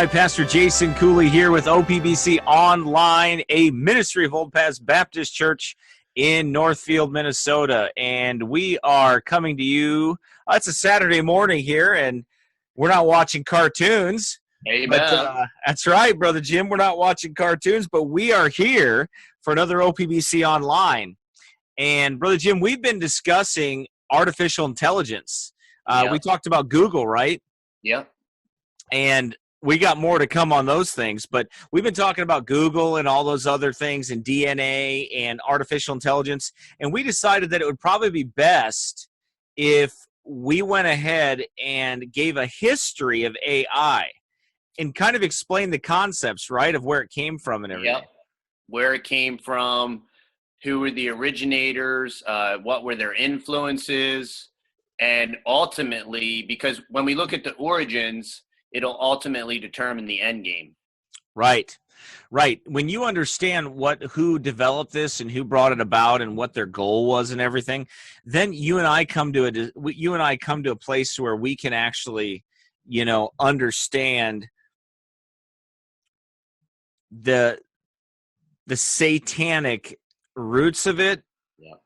right, Pastor Jason Cooley here with OPBC Online, a ministry of Old Paths Baptist Church in Northfield, Minnesota. And we are coming to you, it's a Saturday morning here, and we're not watching cartoons. Amen. But, that's right, Brother Jim, we're not watching cartoons, but we are here for another OPBC Online. And, Brother Jim, we've been discussing artificial intelligence. We talked about Google, right? Yep. And we got more to come on those things, but we've been talking about Google and all those other things and DNA and artificial intelligence, and we decided that it would probably be best if we went ahead and gave a history of AI and kind of explained the concepts, right, of where it came from and everything. Yep. Where it came from, who were the originators, what were their influences, and ultimately, because when we look at the origins, it'll ultimately determine the end game. Right. When you understand who developed this and who brought it about and what their goal was and everything, then you and I come to a place where we can actually, understand the satanic roots of it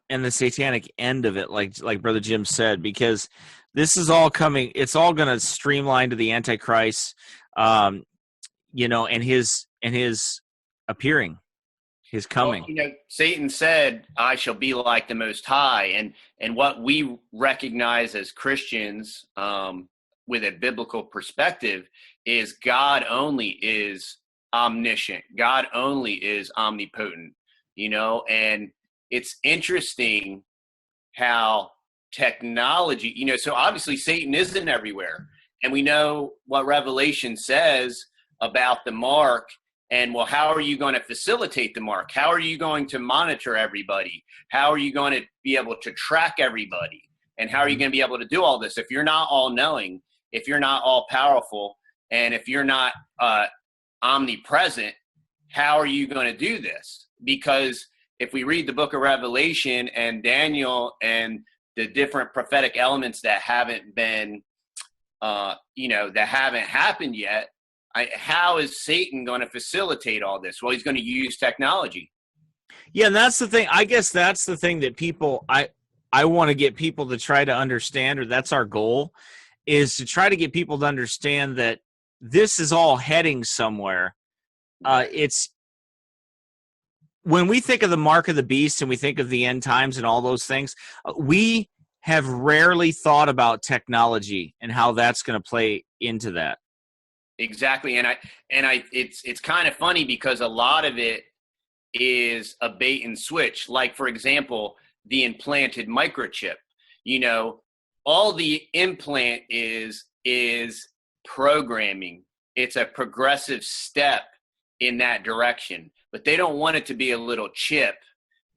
and the satanic end of it, like Brother Jim said, because this is all coming. It's all going to streamline to the Antichrist, and his appearing, his coming. Well, Satan said, "I shall be like the Most High," and what we recognize as Christians, with a biblical perspective, is God only is omniscient. God only is omnipotent. And it's interesting how technology, so obviously Satan isn't everywhere. And we know what Revelation says about the mark. And well, how are you going to facilitate the mark? How are you going to monitor everybody? How are you going to be able to track everybody? And how are you going to be able to do all this? If you're not all knowing, if you're not all powerful, and if you're not omnipresent, how are you going to do this? Because if we read the book of Revelation and Daniel and the different prophetic elements that haven't been, that haven't happened yet, how is Satan going to facilitate all this? Well, he's going to use technology. Yeah, and that's the thing. I guess that's the thing that I want to get people to try to understand, or that's our goal, is to try to get people to understand that this is all heading somewhere. It's when we think of the mark of the beast and we think of the end times and all those things, we have rarely thought about technology and how that's going to play into that. Exactly. And it's kind of funny because a lot of it is a bait and switch. Like, for example, the implanted microchip, all the implant is programming. It's a progressive step in that direction, but they don't want it to be a little chip.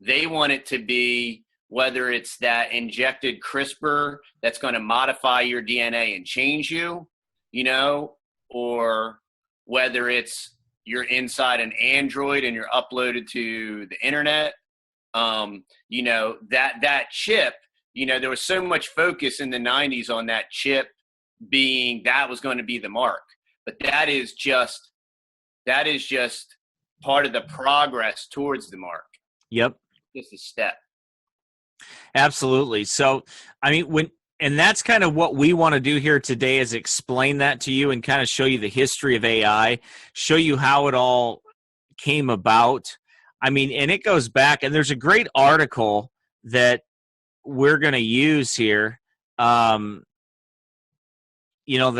They want it to be, whether it's that injected CRISPR that's going to modify your DNA and change you, or whether it's you're inside an Android and you're uploaded to the internet, that chip, there was so much focus in the 90s on that chip being, that was going to be the mark. But that is just part of the progress towards the mark. Yep. Just a step. Absolutely. So, and that's kind of what we want to do here today, is explain that to you and kind of show you the history of AI, show you how it all came about. And it goes back, and there's a great article that we're going to use here, that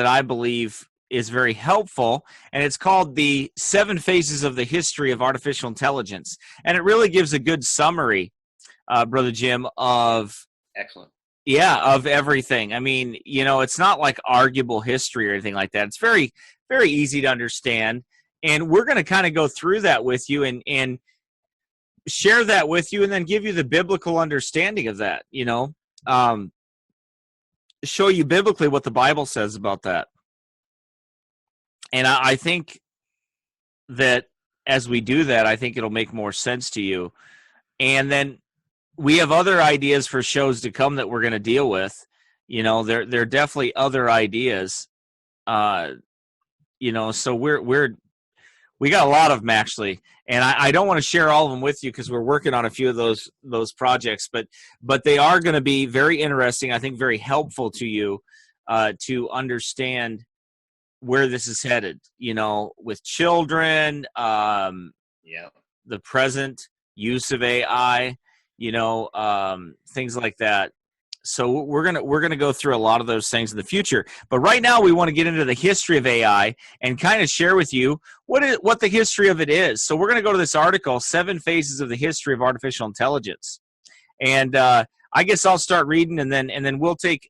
I believe is very helpful, and it's called The 7 Phases of the History of Artificial Intelligence. And it really gives a good summary, Brother Jim, of excellent. Yeah, of everything. It's not like arguable history or anything like that. It's very, very easy to understand. And we're going to kind of go through that with you and share that with you, and then give you the biblical understanding of that, show you biblically what the Bible says about that. And I think that as we do that, I think it'll make more sense to you. And then we have other ideas for shows to come that we're going to deal with. There are definitely other ideas So we got a lot of them actually, and I don't want to share all of them with you because we're working on a few of those projects, but they are going to be very interesting. I think very helpful to you to understand where this is headed. With children, the present use of AI, things like that. So we're gonna go through a lot of those things in the future. But right now, we want to get into the history of AI and kind of share with you what the history of it is. So we're gonna go to this article, 7 Phases of the History of Artificial Intelligence, and I guess I'll start reading, and then we'll take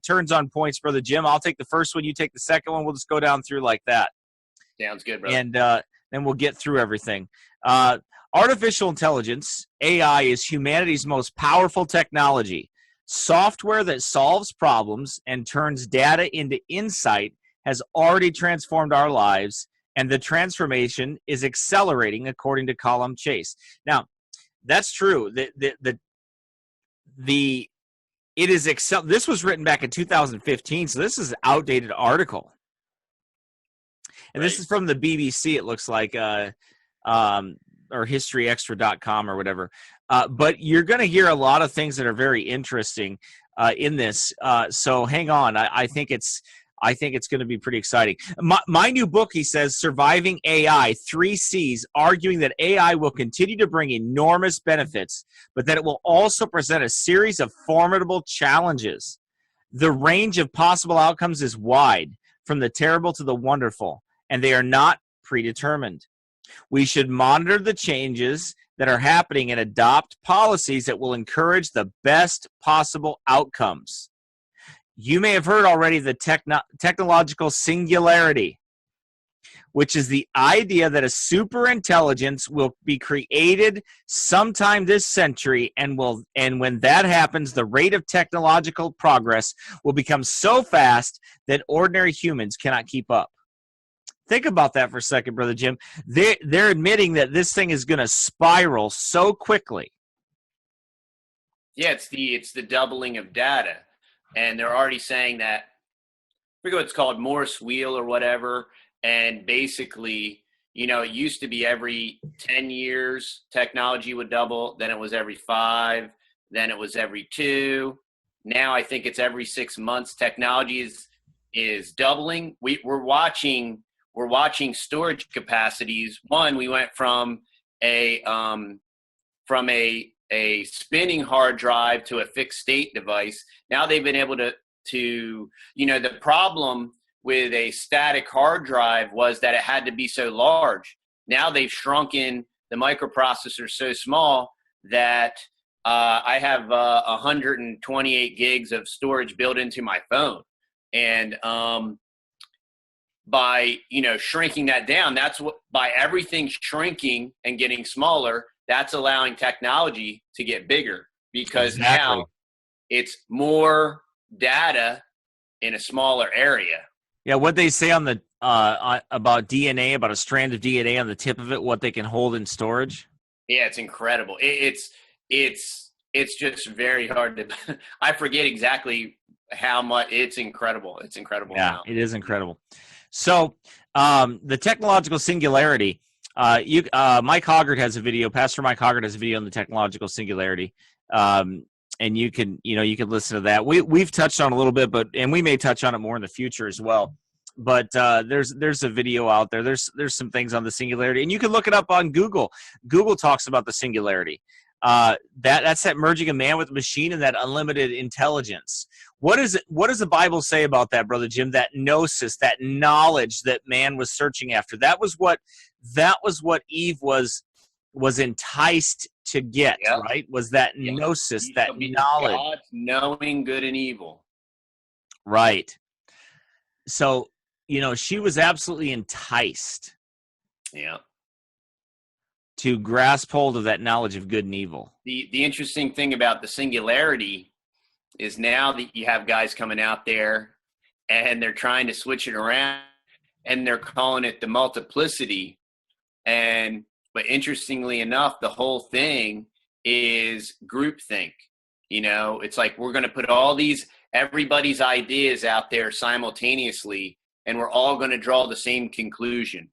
turns on points, Brother Jim. I'll take the first one, you take the second one. We'll just go down through like that. Sounds good, brother. And then we'll get through everything. Artificial intelligence, AI, is humanity's most powerful technology. Software that solves problems and turns data into insight has already transformed our lives, and the transformation is accelerating, according to Colum Chase. Now, that's true. This was written back in 2015, so this is an outdated article. And This is from the BBC, it looks like, or historyextra.com or whatever. But you're going to hear a lot of things that are very interesting in this. So hang on. I think it's going to be pretty exciting. My new book, he says, Surviving AI, 3 C's, arguing that AI will continue to bring enormous benefits, but that it will also present a series of formidable challenges. The range of possible outcomes is wide, from the terrible to the wonderful, and they are not predetermined. We should monitor the changes that are happening and adopt policies that will encourage the best possible outcomes. You may have heard already the technological singularity, which is the idea that a superintelligence will be created sometime this century, and when that happens, the rate of technological progress will become so fast that ordinary humans cannot keep up. Think about that for a second, Brother Jim. They're admitting that this thing is going to spiral so quickly. Yeah, it's the doubling of data, and they're already saying that. I forget what it's called, Morse wheel or whatever. And basically, it used to be every 10 years technology would double. Then it was every 5. Then it was every 2. Now I think it's every 6 months. Technology is doubling. We're watching storage capacities. One, we went from a spinning hard drive to a fixed state device. Now they've been able to the problem with a static hard drive was that it had to be so large. Now they've shrunken the microprocessor so small that I have 128 gigs of storage built into my phone. And by shrinking that down, by everything shrinking and getting smaller, that's allowing technology to get bigger, because now it's more data in a smaller area. Yeah, what they say on the about DNA, about a strand of DNA on the tip of it, what they can hold in storage. Yeah, it's incredible. It's just very hard to. I forget exactly how much. It's incredible. It's incredible. Yeah, it is incredible. So the technological singularity. Mike Hoggart has a video. Pastor Mike Hoggart has a video on the technological singularity, and you can listen to that. We've touched on it a little bit, and we may touch on it more in the future as well. But there's a video out there. There's some things on the singularity, and you can look it up on Google. Google talks about the singularity. That's that merging a man with a machine and that unlimited intelligence. What does the Bible say about that, Brother Jim? That gnosis, that knowledge that man was searching after. That was what Eve was enticed to get, yep. Right? Was that gnosis, that knowledge. God knowing good and evil. Right. So, she was absolutely enticed. Yeah. To grasp hold of that knowledge of good and evil. The interesting thing about the singularity is now that you have guys coming out there and they're trying to switch it around and they're calling it the multiplicity. But interestingly enough, the whole thing is groupthink. It's like we're going to put everybody's ideas out there simultaneously, and we're all going to draw the same conclusion.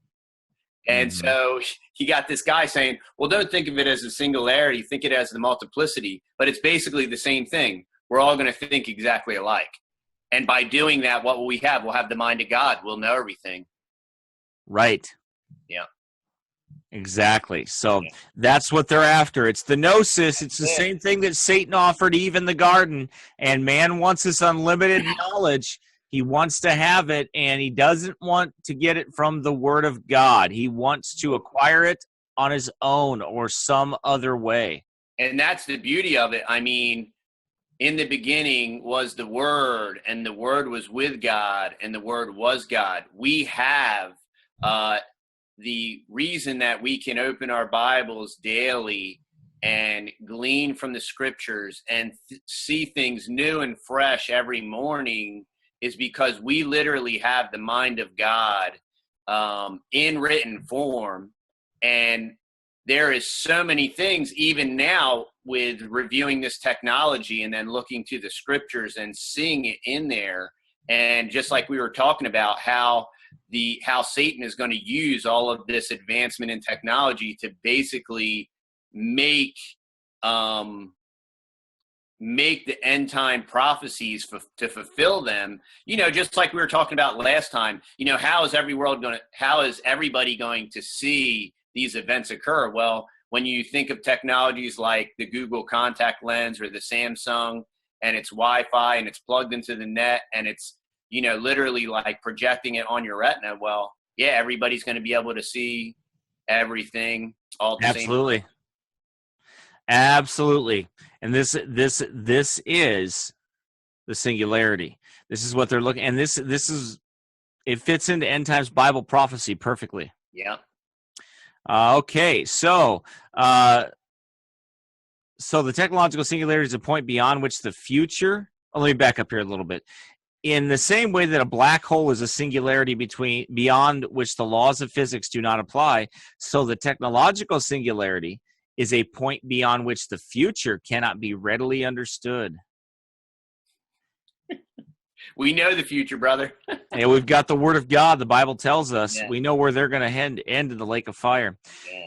And so you got this guy saying, well, don't think of it as a singularity, think it as the multiplicity, but it's basically the same thing. We're all going to think exactly alike. And by doing that, what will we have? We'll have the mind of God. We'll know everything. Right. Yeah. Exactly. So that's what they're after. It's the gnosis. It's the same thing that Satan offered Eve in the garden. And man wants this unlimited knowledge. He wants to have it, and he doesn't want to get it from the Word of God. He wants to acquire it on his own or some other way. And that's the beauty of it. I mean, in the beginning was the Word, and the Word was with God, and the Word was God. We have the reason that we can open our Bibles daily and glean from the Scriptures and see things new and fresh every morning is because we literally have the mind of God in written form. And there is so many things, even now, with reviewing this technology and then looking to the Scriptures and seeing it in there. And just like we were talking about, how Satan is going to use all of this advancement in technology to basically make the end time prophecies to fulfill them, just like we were talking about last time. How is everybody going to see these events occur? Well, when you think of technologies like the Google contact lens or the Samsung, and it's Wi-Fi and it's plugged into the net and it's, literally like projecting it on your retina. Well, yeah, everybody's going to be able to see everything all the same. Absolutely. And this is the singularity. This is what they're looking, and it fits into end times Bible prophecy perfectly. Yeah. Okay, so the technological singularity is a point beyond which the future. Let me back up here a little bit. In the same way that a black hole is a singularity beyond which the laws of physics do not apply, so the technological singularity is a point beyond which the future cannot be readily understood. We know the future, brother. Yeah, we've got the Word of God. The Bible tells us we know where they're going to end in the lake of fire. Yeah.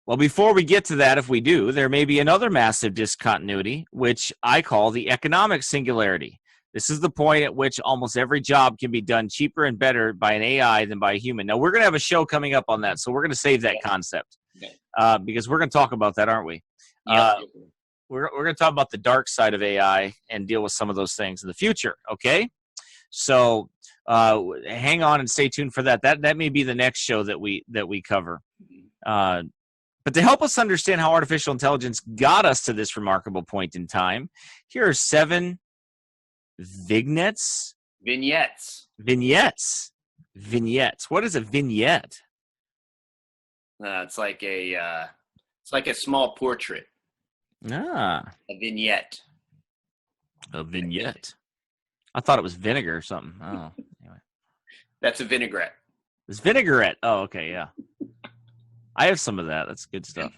Well, before we get to that, if we do, there may be another massive discontinuity, which I call the economic singularity. This is the point at which almost every job can be done cheaper and better by an AI than by a human. Now, we're going to have a show coming up on that, so we're going to save that concept because we're going to talk about that, aren't we? We're going to talk about the dark side of AI and deal with some of those things in the future, okay? So hang on and stay tuned for that. That may be the next show that we cover. But to help us understand how artificial intelligence got us to this remarkable point in time, here are 7 vignettes. Vignettes. What is a vignette? It's like a small portrait. A vignette. A vignette. I thought it was vinegar or something. Oh, anyway. That's a vinaigrette. It's vinaigrette. Oh, okay, yeah. I have some of that. That's good stuff.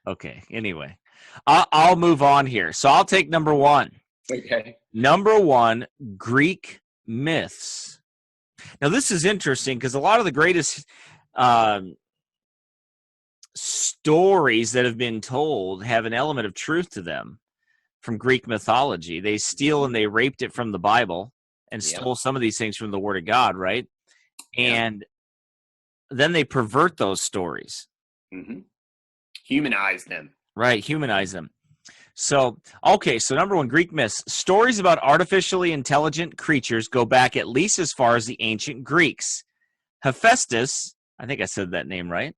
Okay, anyway. I'll move on here. So I'll take number 1. Okay. Number 1, Greek myths. Now, this is interesting because a lot of the greatest stories that have been told have an element of truth to them from Greek mythology. They steal and they raped it from the Bible and stole some of these things from the Word of God, right? And then they pervert those stories. Mm-hmm. Humanize them. Right, humanize them. So, okay, so number 1, Greek myths. Stories about artificially intelligent creatures go back at least as far as the ancient Greeks. Hephaestus, I think I said that name right,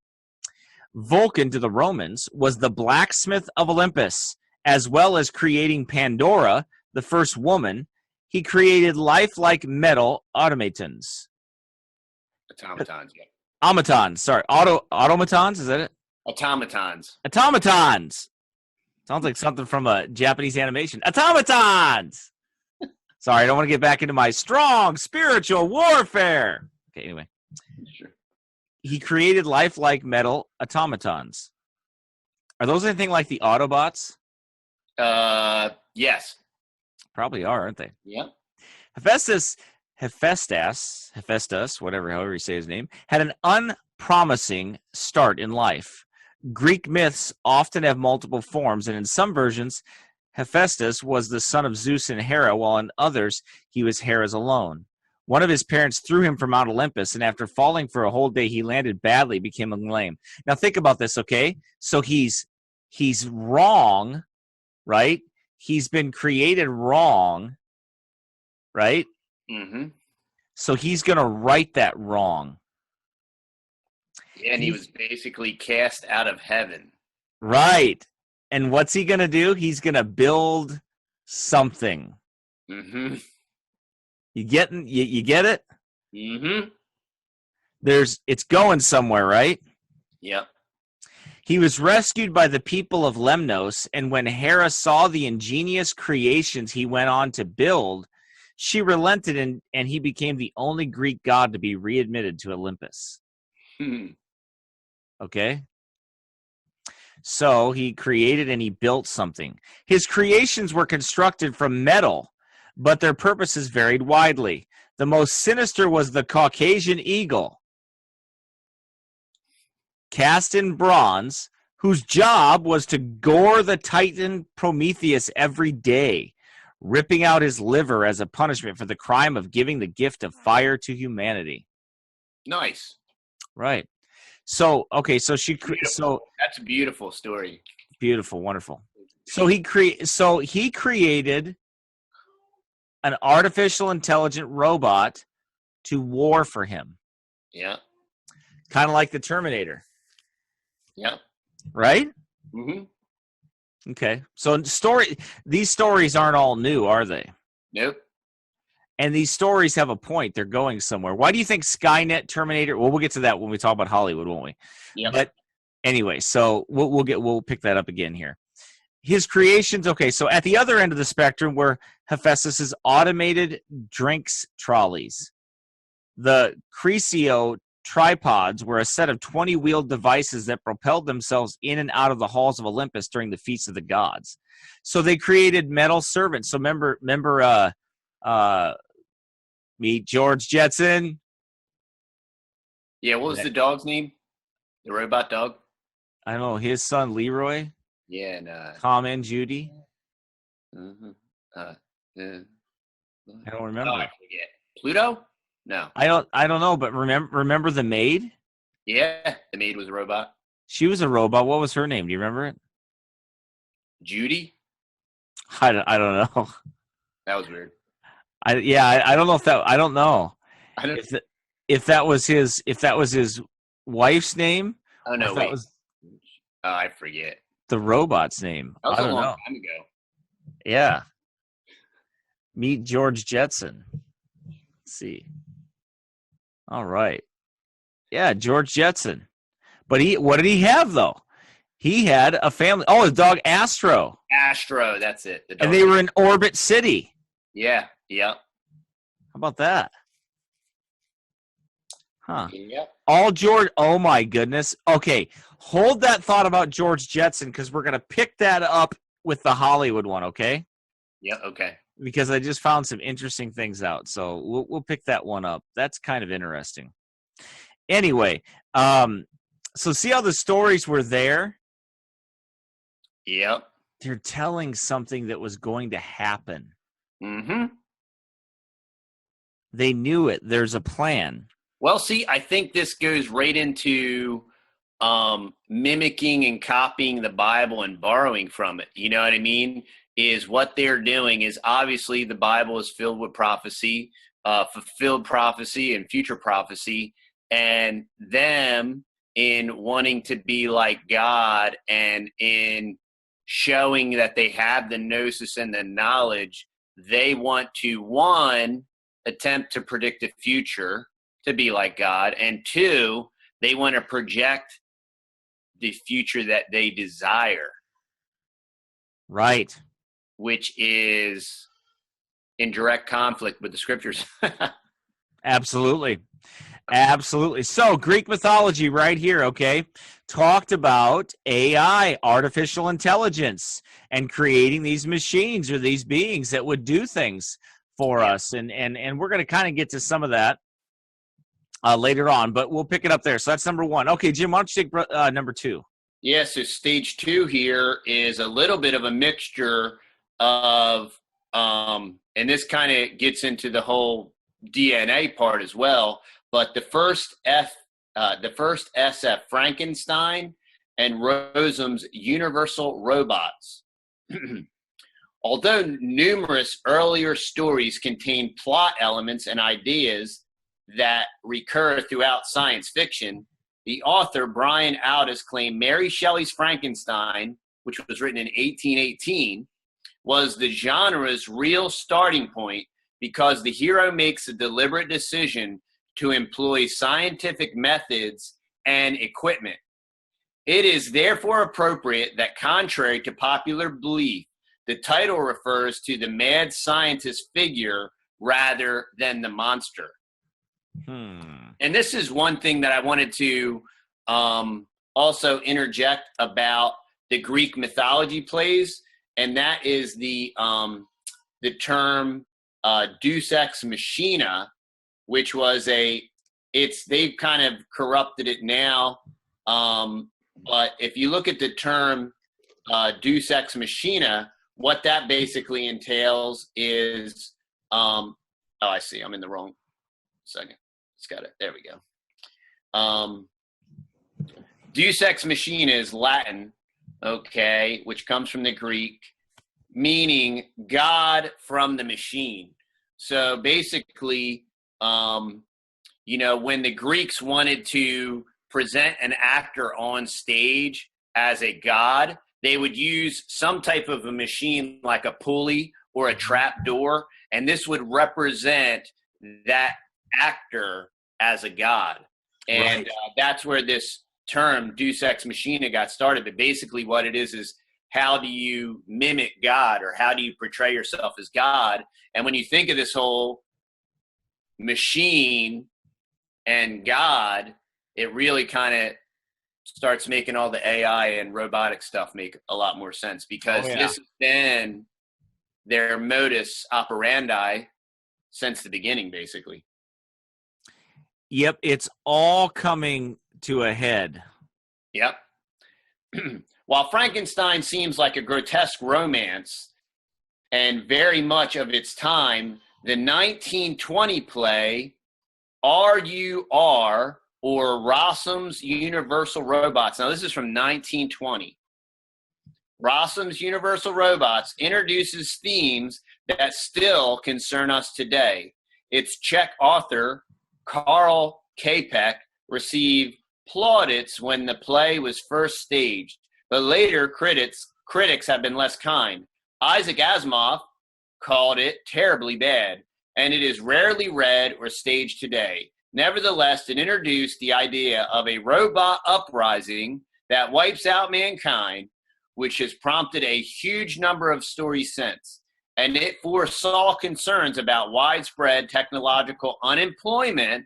Vulcan to the Romans, was the blacksmith of Olympus. As well as creating Pandora, the first woman, he created lifelike metal automatons. Automatons, yeah. Automatons, sorry. Automatons, is that it? Automatons. Sounds like something from a Japanese animation. Automatons! Sorry, I don't want to get back into my strong spiritual warfare. Okay, anyway. Sure. He created lifelike metal automatons. Are those anything like the Autobots? Yes. Probably are, aren't they? Yeah. Hephaestus Hephaestus, however you say his name, had an unpromising start in life. Greek myths often have multiple forms, and in some versions, Hephaestus was the son of Zeus and Hera, while in others, he was Hera's alone. One of his parents threw him from Mount Olympus, and after falling for a whole day, he landed badly, became lame. Now think about this, okay? So he's wrong, right? He's been created wrong, right? Mm-hmm. So he's going to right that wrong. And he was basically cast out of heaven. Right. And what's he going to do? He's going to build something. Mm-hmm. You get it? Mm-hmm. It's going somewhere, right? Yep. He was rescued by the people of Lemnos, and when Hera saw the ingenious creations he went on to build, she relented, and he became the only Greek god to be readmitted to Olympus. Okay? So he created and he built something. His creations were constructed from metal, but their purposes varied widely. The most sinister was the Caucasian eagle, cast in bronze, whose job was to gore the Titan Prometheus every day, ripping out his liver as a punishment for the crime of giving the gift of fire to humanity. Nice. Right. So, okay, so that's a beautiful story. Beautiful, wonderful. So he created an artificial intelligent robot to war for him. Yeah. Kind of like the Terminator. Yeah. Right? Mm-hmm. Okay. So these stories aren't all new, are they? Nope. And these stories have a point. They're going somewhere. Why do you think Skynet, Terminator? Well, we'll get to that when we talk about Hollywood, won't we? Yeah. But anyway, so we'll pick that up again here. His creations. Okay, so at the other end of the spectrum were Hephaestus's automated drinks trolleys. The Cresio tripods were a set of 20-wheeled devices that propelled themselves in and out of the halls of Olympus during the feasts of the gods. So they created metal servants. So remember, meet George Jetson. Yeah, what was the dog's name? The robot dog? I don't know, his son Leroy. Yeah, and Tom and Judy. Mm-hmm. I don't remember. Oh, I forget. Pluto? No. I don't know, but remember the maid? Yeah, the maid was a robot. She was a robot. What was her name? Do you remember it? Judy? I don't know. That was weird. I don't know if that. I don't know. If that was his wife's name. Oh no, that was I forget the robot's name. That was I don't a long know. time ago. Yeah. Meet George Jetson. Let's see. All right. Yeah, George Jetson. But what did he have though? He had a family. Oh, his dog Astro. Astro, that's it. And they were in Orbit City. Yeah. Yep. How about that? Huh. Yep. Oh my goodness. Okay, hold that thought about George Jetson because we're going to pick that up with the Hollywood one, okay? Yeah, okay. Because I just found some interesting things out. So we'll pick that one up. That's kind of interesting. Anyway, so see how the stories were there? Yep. They're telling something that was going to happen. Mm-hmm. They knew it. There's a plan. Well, see, I think this goes right into mimicking and copying the Bible and borrowing from it. You know what I mean? Is what they're doing is obviously the Bible is filled with prophecy, fulfilled prophecy and future prophecy, and them in wanting to be like God and in showing that they have the gnosis and the knowledge, they want to, one, attempt to predict the future to be like God, and two, they want to project the future that they desire. Right. Which is in direct conflict with the scriptures. Absolutely. Absolutely. So Greek mythology right here, okay, talked about AI, artificial intelligence, and creating these machines or these beings that would do things for us, and we're going to kind of get to some of that later on, but we'll pick it up there. So that's number one. Okay, Jim, why don't you take number two? Yeah, so stage two here is a little bit of a mixture of, and this kind of gets into the whole DNA part as well. But the first SF, Frankenstein, and Rosam's Universal Robots. Although numerous earlier stories contain plot elements and ideas that recur throughout science fiction, the author, Brian Aldiss, claimed Mary Shelley's Frankenstein, which was written in 1818, was the genre's real starting point because the hero makes a deliberate decision to employ scientific methods and equipment. It is therefore appropriate that, contrary to popular belief, the title refers to the mad scientist figure rather than the monster. And this is one thing that I wanted to also interject about the Greek mythology plays, and that is the term Deus Ex Machina, which was they've kind of corrupted it now, but if you look at the term Deus Ex Machina, what that basically entails is, I see, I'm in the wrong second. It's got it. There we go. Deus Ex Machina is Latin, okay, which comes from the Greek, meaning God from the machine. So basically, when the Greeks wanted to present an actor on stage as a god, they would use some type of a machine like a pulley or a trap door, and this would represent that actor as a god. And that's where this term Deus Ex Machina got started. But basically what it is how do you mimic God, or how do you portray yourself as God? And when you think of this whole machine and God, it really kind of starts making all the AI and robotic stuff make a lot more sense, because this has been their modus operandi since the beginning, basically. Yep, it's all coming to a head. Yep. While Frankenstein seems like a grotesque romance and very much of its time, the 1920 play R.U.R., or Rossum's Universal Robots. Now, this is from 1920. Rossum's Universal Robots introduces themes that still concern us today. Its Czech author, Karl Čapek, received plaudits when the play was first staged, but later critics have been less kind. Isaac Asimov called it terribly bad, and it is rarely read or staged today. Nevertheless, it introduced the idea of a robot uprising that wipes out mankind, which has prompted a huge number of stories since. And it foresaw concerns about widespread technological unemployment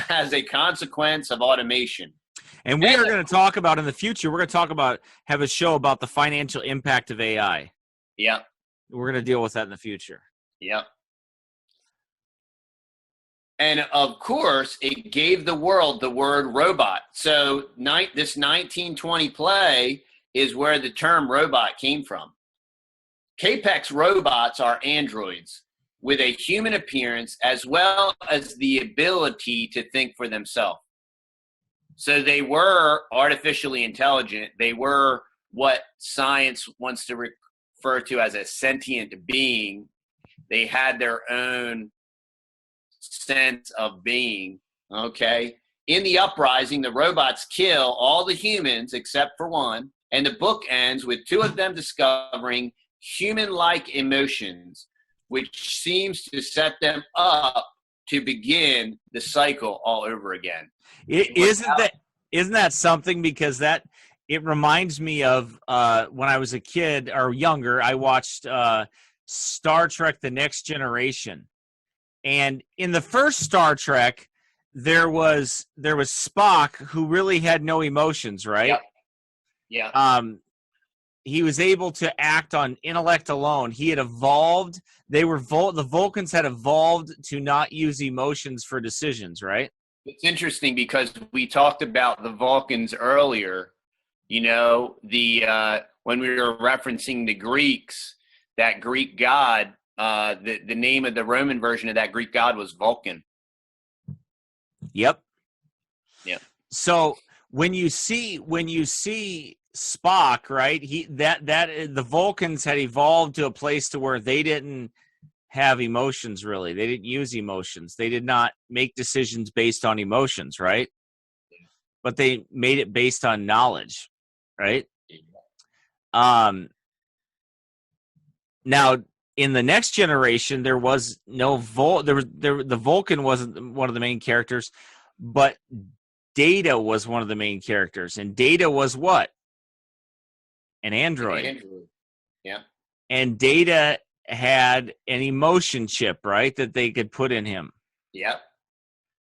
as a consequence of automation. And we are going to talk about in the future, we're going to have a show about the financial impact of AI. Yep. We're going to deal with that in the future. Yep. And of course, it gave the world the word robot. So this 1920 play is where the term robot came from. Čapek's robots are androids with a human appearance as well as the ability to think for themselves. So they were artificially intelligent. They were what science wants to refer to as a sentient being. They had their own sense of being, okay? In the uprising, the robots kill all the humans except for one, and the book ends with two of them discovering human-like emotions, which seems to set them up to begin the cycle all over again. Isn't that something? Because it reminds me of when I was a kid or younger, I watched Star Trek: The Next Generation. And in the first Star Trek, there was Spock, who really had no emotions, right? Yep. Yeah. he was able to act on intellect alone. He had evolved. The Vulcans had evolved to not use emotions for decisions, right? It's interesting because we talked about the Vulcans earlier. You know, when we were referencing the Greeks, that Greek god, the name of the Roman version of that Greek god was Vulcan. Yep. Yeah. So when you see Spock, right? The Vulcans had evolved to a place to where they didn't have emotions really. They didn't use emotions. They did not make decisions based on emotions, right? But they made it based on knowledge, right? Now in the next generation, there was no the Vulcan wasn't one of the main characters, but Data was one of the main characters, and Data was what? An android. Yeah. And Data had an emotion chip, right, that they could put in him. Yep.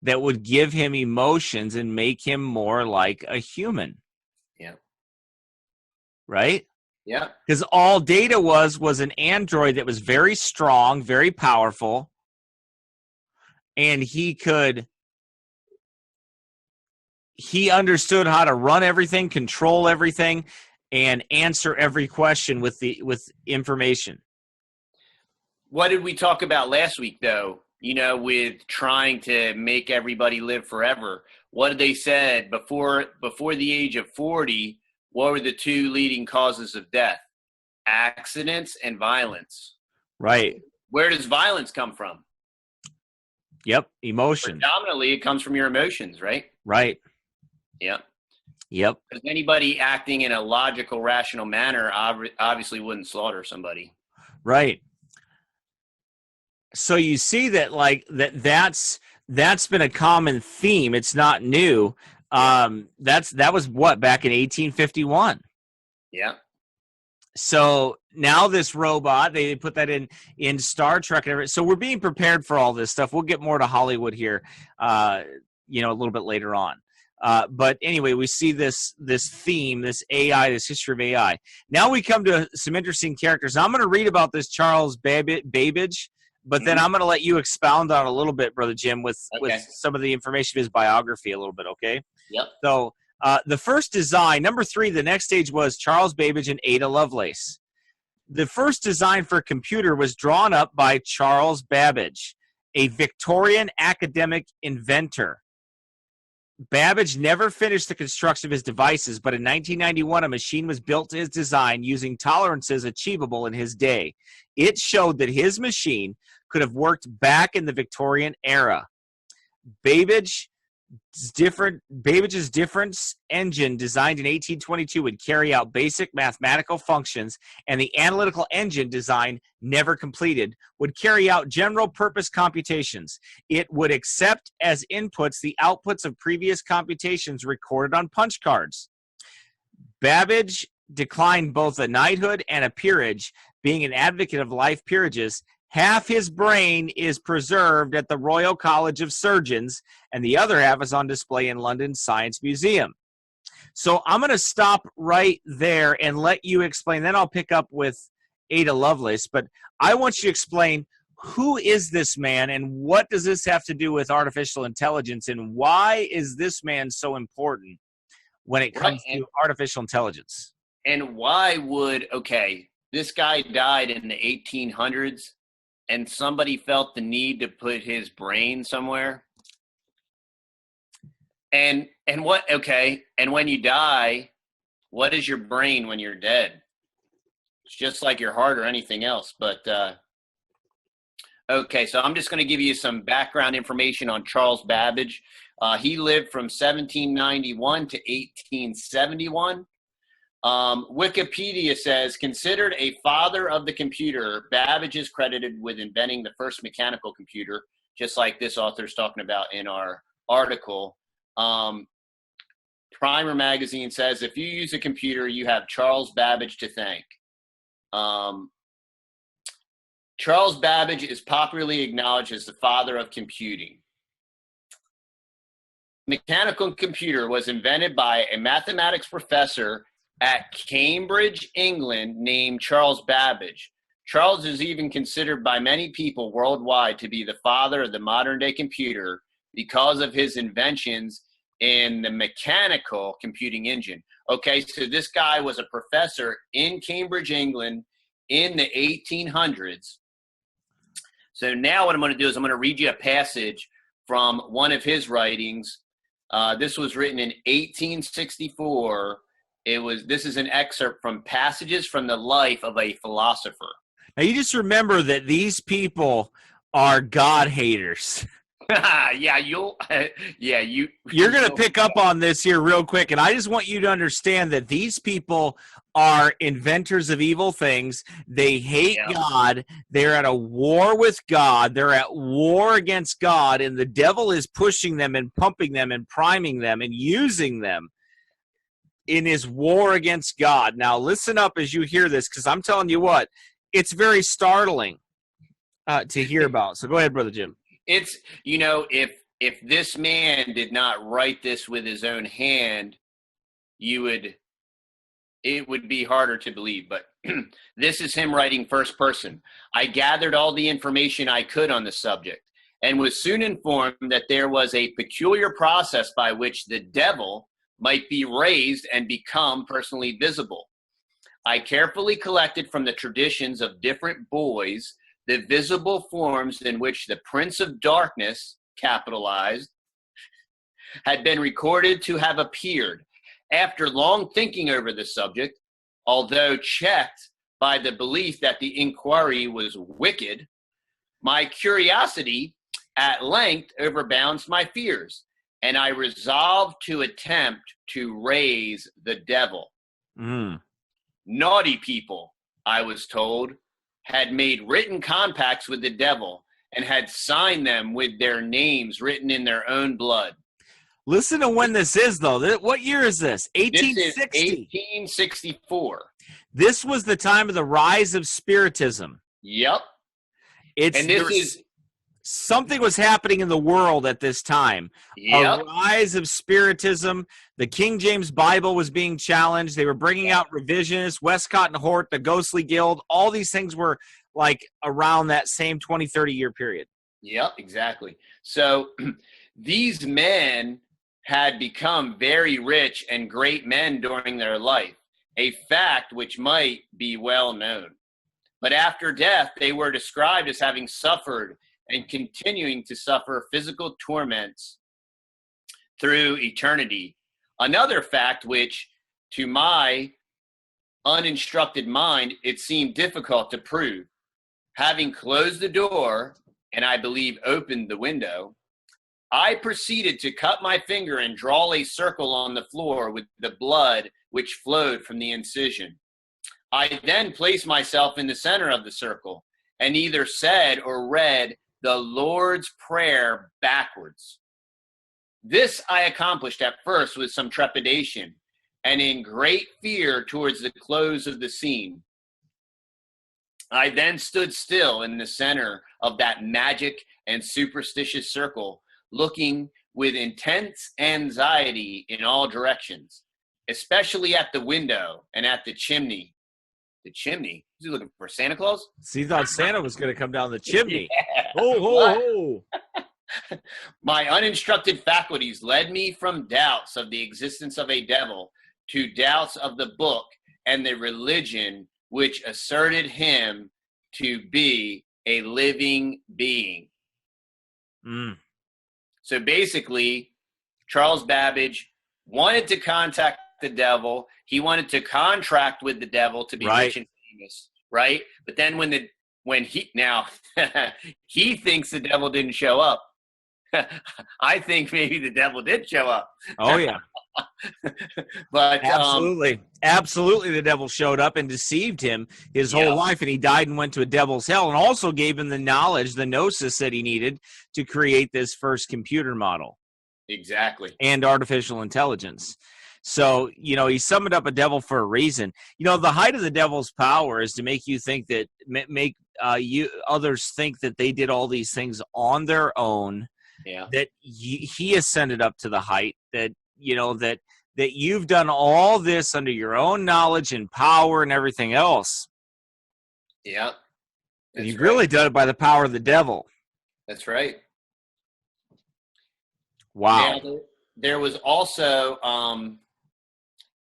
That would give him emotions and make him more like a human. Yeah. Right? Yeah. Because all Data was an android that was very strong, very powerful, and he understood how to run everything, control everything, and answer every question with information. What did we talk about last week, though? You know, with trying to make everybody live forever. What did they said before the age of 40? What were the two leading causes of death? Accidents and violence. Right. Where does violence come from? Yep, emotion. Predominantly, it comes from your emotions, right? Right. Yep. Yep. Because anybody acting in a logical, rational manner obviously wouldn't slaughter somebody. Right. So you see that that's been a common theme. It's not new. That was what, back in 1851. Yeah. So now this robot, they put that in Star Trek and everything. So we're being prepared for all this stuff. We'll get more to Hollywood here, a little bit later on. But anyway, we see this theme, this AI, this history of AI. Now we come to some interesting characters. Now I'm going to read about this Charles Babbage, but then I'm going to let you expound on it a little bit, Brother Jim, with some of the information of his biography a little bit, okay? Yep. So the first design, number 3, the next stage was Charles Babbage and Ada Lovelace. The first design for a computer was drawn up by Charles Babbage, a Victorian academic inventor. Babbage never finished the construction of his devices, but in 1991, a machine was built to his design using tolerances achievable in his day. It showed that his machine could have worked back in the Victorian era. Babbage's difference engine, designed in 1822, would carry out basic mathematical functions, and the analytical engine, design never completed, would carry out general purpose computations. It would accept as inputs the outputs of previous computations recorded on punch cards. Babbage declined both a knighthood and a peerage, being an advocate of life peerages. Half his brain is preserved at the Royal College of Surgeons, and the other half is on display in London Science Museum. So I'm going to stop right there and let you explain. Then I'll pick up with Ada Lovelace. But I want you to explain, who is this man, and what does this have to do with artificial intelligence, and why is this man so important when it comes to artificial intelligence? And why would, this guy died in the 1800s, and somebody felt the need to put his brain somewhere. And when you die, what is your brain when you're dead? It's just like your heart or anything else. But, so I'm just going to give you some background information on Charles Babbage. He lived from 1791 to 1871. Wikipedia says, considered a father of the computer, Babbage is credited with inventing the first mechanical computer, just like this author's talking about in our article. Primer magazine says, if you use a computer, you have Charles Babbage to thank. Charles Babbage is popularly acknowledged as the father of computing. Mechanical computer was invented by a mathematics professor at Cambridge, England, named Charles Babbage. Charles is even considered by many people worldwide to be the father of the modern-day computer because of his inventions in the mechanical computing engine. Okay, so this guy was a professor in Cambridge, England in the 1800s. So now what I'm going to do is I'm going to read you a passage from one of his writings. This was written in 1864. This is an excerpt from Passages from the Life of a Philosopher. Now you just remember that these people are God haters. You're going to pick up on this here real quick, and I just want you to understand that these people are inventors of evil things. They hate God. They're at a war with God. They're at war against God, and the devil is pushing them and pumping them and priming them and using them in his war against God. Now listen up as you hear this, because I'm telling you what, it's very startling to hear about. So go ahead, Brother Jim. It's, if this man did not write this with his own hand, it would be harder to believe. But this is him writing first person. I gathered all the information I could on the subject and was soon informed that there was a peculiar process by which the devil might be raised and become personally visible. I carefully collected from the traditions of different boys the visible forms in which the Prince of Darkness, capitalized, had been recorded to have appeared. After long thinking over the subject, although checked by the belief that the inquiry was wicked, my curiosity at length overbalanced my fears, and I resolved to attempt to raise the devil. Naughty people, I was told, had made written compacts with the devil and had signed them with their names written in their own blood. Listen to when this is, though. What year is this? 1860. This is 1864. This was the time of the rise of Spiritism. Yep. Something was happening in the world at this time. Yep. A rise of Spiritism. The King James Bible was being challenged. They were bringing out revisionists, Westcott and Hort, the Ghostly Guild. All these things were like around that same 20, 30-year period. Yep, exactly. So these men had become very rich and great men during their life, a fact which might be well known. But after death, they were described as having suffered and continuing to suffer physical torments through eternity. Another fact which, to my uninstructed mind, it seemed difficult to prove. Having closed the door, and I believe opened the window, I proceeded to cut my finger and draw a circle on the floor with the blood which flowed from the incision. I then placed myself in the center of the circle and either said or read the Lord's Prayer backwards. This I accomplished at first with some trepidation and in great fear towards the close of the scene. I then stood still in the center of that magic and superstitious circle, looking with intense anxiety in all directions, especially at the window and at the chimney. The chimney? Is he looking for Santa Claus? So he thought Santa was going to come down the chimney. Yeah. Ho, ho, ho. My uninstructed faculties led me from doubts of the existence of a devil to doubts of the book and the religion which asserted him to be a living being. So basically, Charles Babbage wanted to contact the devil. He wanted to contract with the devil to be rich and famous, right? But then when he he thinks the devil didn't show up. I think maybe the devil did show up. Oh yeah. But absolutely the devil showed up and deceived him his whole life, and he died and went to a devil's hell, and also gave him the knowledge, the gnosis that he needed to create this first computer model. Exactly. And artificial intelligence. So, he summoned up a devil for a reason. The height of the devil's power is to make you think that, others think that they did all these things on their own. Yeah. That he ascended up to the height, that that you've done all this under your own knowledge and power and everything else. Yeah. You've really done it by the power of the devil. That's right. Wow. Now, there was also,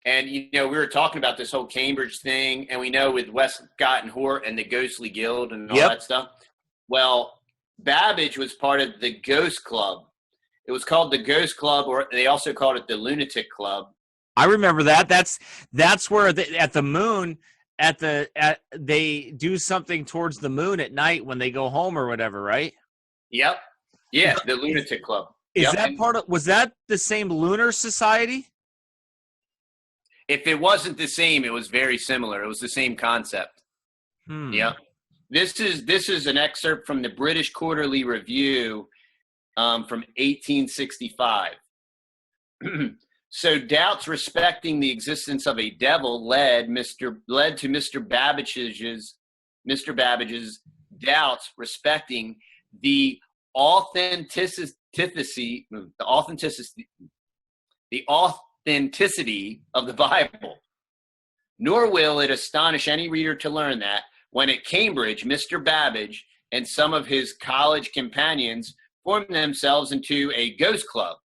and we were talking about this whole Cambridge thing, and we know with Westcott and Hort and the Ghostly Guild and all that stuff. Well, Babbage was part of the Ghost Club. It was called the Ghost Club, or they also called it the Lunatic Club. I remember that. That's where at the moon, they do something towards the moon at night when they go home or whatever, right? Yep. Yeah, the Lunatic Club. Was that the same lunar society? If it wasn't the same, it was very similar. It was the same concept. Yeah. This is an excerpt from the British Quarterly Review from 1865. So doubts respecting the existence of a devil led to Mr. Babbage's doubts respecting the authenticity of the Bible. Nor will it astonish any reader to learn that when at Cambridge, Mr. Babbage and some of his college companions formed themselves into a ghost club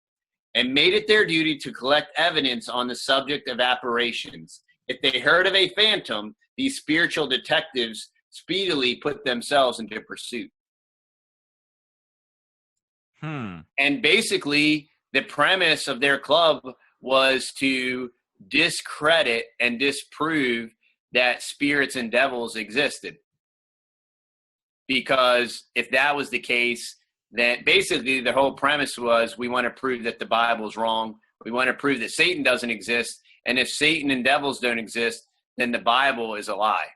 and made it their duty to collect evidence on the subject of apparitions. If they heard of a phantom, these spiritual detectives speedily put themselves into pursuit. And basically, the premise of their club was to discredit and disprove that spirits and devils existed. Because if that was the case, then basically the whole premise was we want to prove that the Bible's wrong. We want to prove that Satan doesn't exist. And if Satan and devils don't exist, then the Bible is a lie.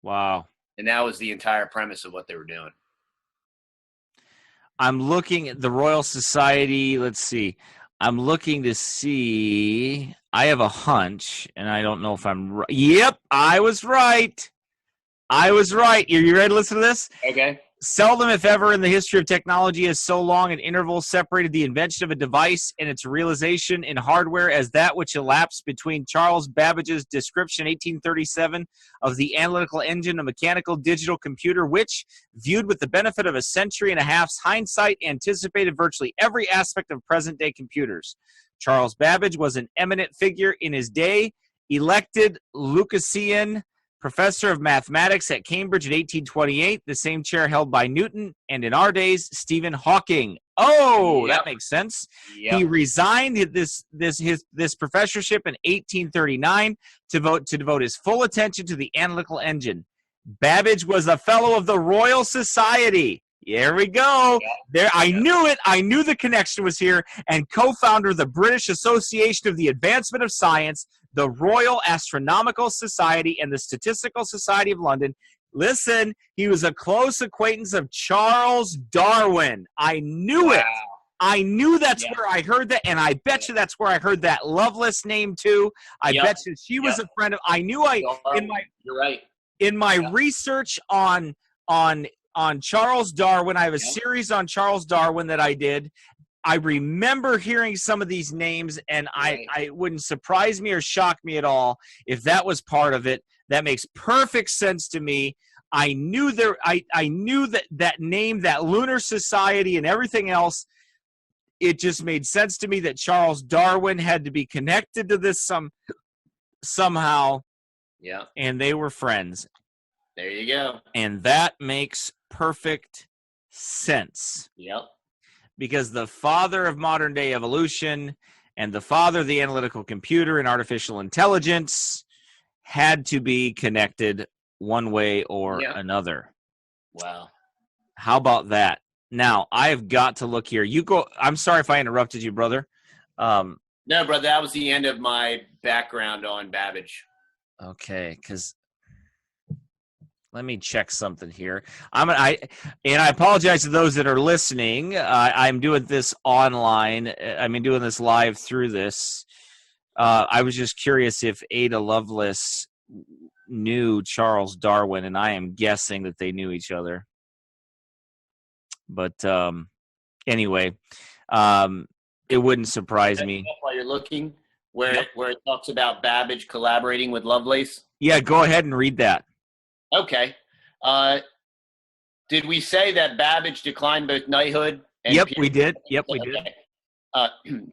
Wow. And that was the entire premise of what they were doing. I'm looking at the Royal Society. Let's see. I'm looking to see. I have a hunch, and I don't know if I'm right. Yep, I was right. You ready to listen to this? Okay. Seldom, if ever, in the history of technology has so long an interval separated the invention of a device and its realization in hardware as that which elapsed between Charles Babbage's description in 1837 of the analytical engine, a mechanical digital computer which, viewed with the benefit of a century and a half's hindsight, anticipated virtually every aspect of present-day computers. Charles Babbage was an eminent figure in his day, elected Lucasian professor of mathematics at Cambridge in 1828, the same chair held by Newton, and in our days, Stephen Hawking. Oh, Yep. That makes sense. Yep. He resigned this professorship in 1839 to devote his full attention to the analytical engine. Babbage was a fellow of the Royal Society. Here we go. I knew it. I knew the connection was here. And co-founder of the British Association of the Advancement of Science, the Royal Astronomical Society, and the Statistical Society of London. Listen, he was a close acquaintance of Charles Darwin. I knew it. I knew that's where I heard that, and I bet you that's where I heard that Lovelace name too. I bet you she was a friend of. I knew You're right. In my research on Charles Darwin. I have a series on Charles Darwin that I did. I remember hearing some of these names, and I wouldn't surprise me or shock me at all if that was part of it. That makes perfect sense to me. I knew I knew that name, that Lunar Society, and everything else. It just made sense to me that Charles Darwin had to be connected to this somehow. Yeah. And they were friends. There you go. And that makes perfect sense. Yep. Because the father of modern day evolution and the father of the analytical computer and artificial intelligence had to be connected one way or another. Wow. How about that? Now, I've got to look here. You go. I'm sorry if I interrupted you, brother. No, brother, that was the end of my background on Babbage. Okay, because let me check something here. I apologize to those that are listening. I'm doing this online. Doing this live through this. I was just curious if Ada Lovelace knew Charles Darwin, and I am guessing that they knew each other. But anyway, it wouldn't surprise me. That's why you're looking, Yep. where it talks about Babbage collaborating with Lovelace? Yeah, go ahead and read that. Okay. Did we say that Babbage declined both knighthood and Yep, we did. Yep, we did. Okay.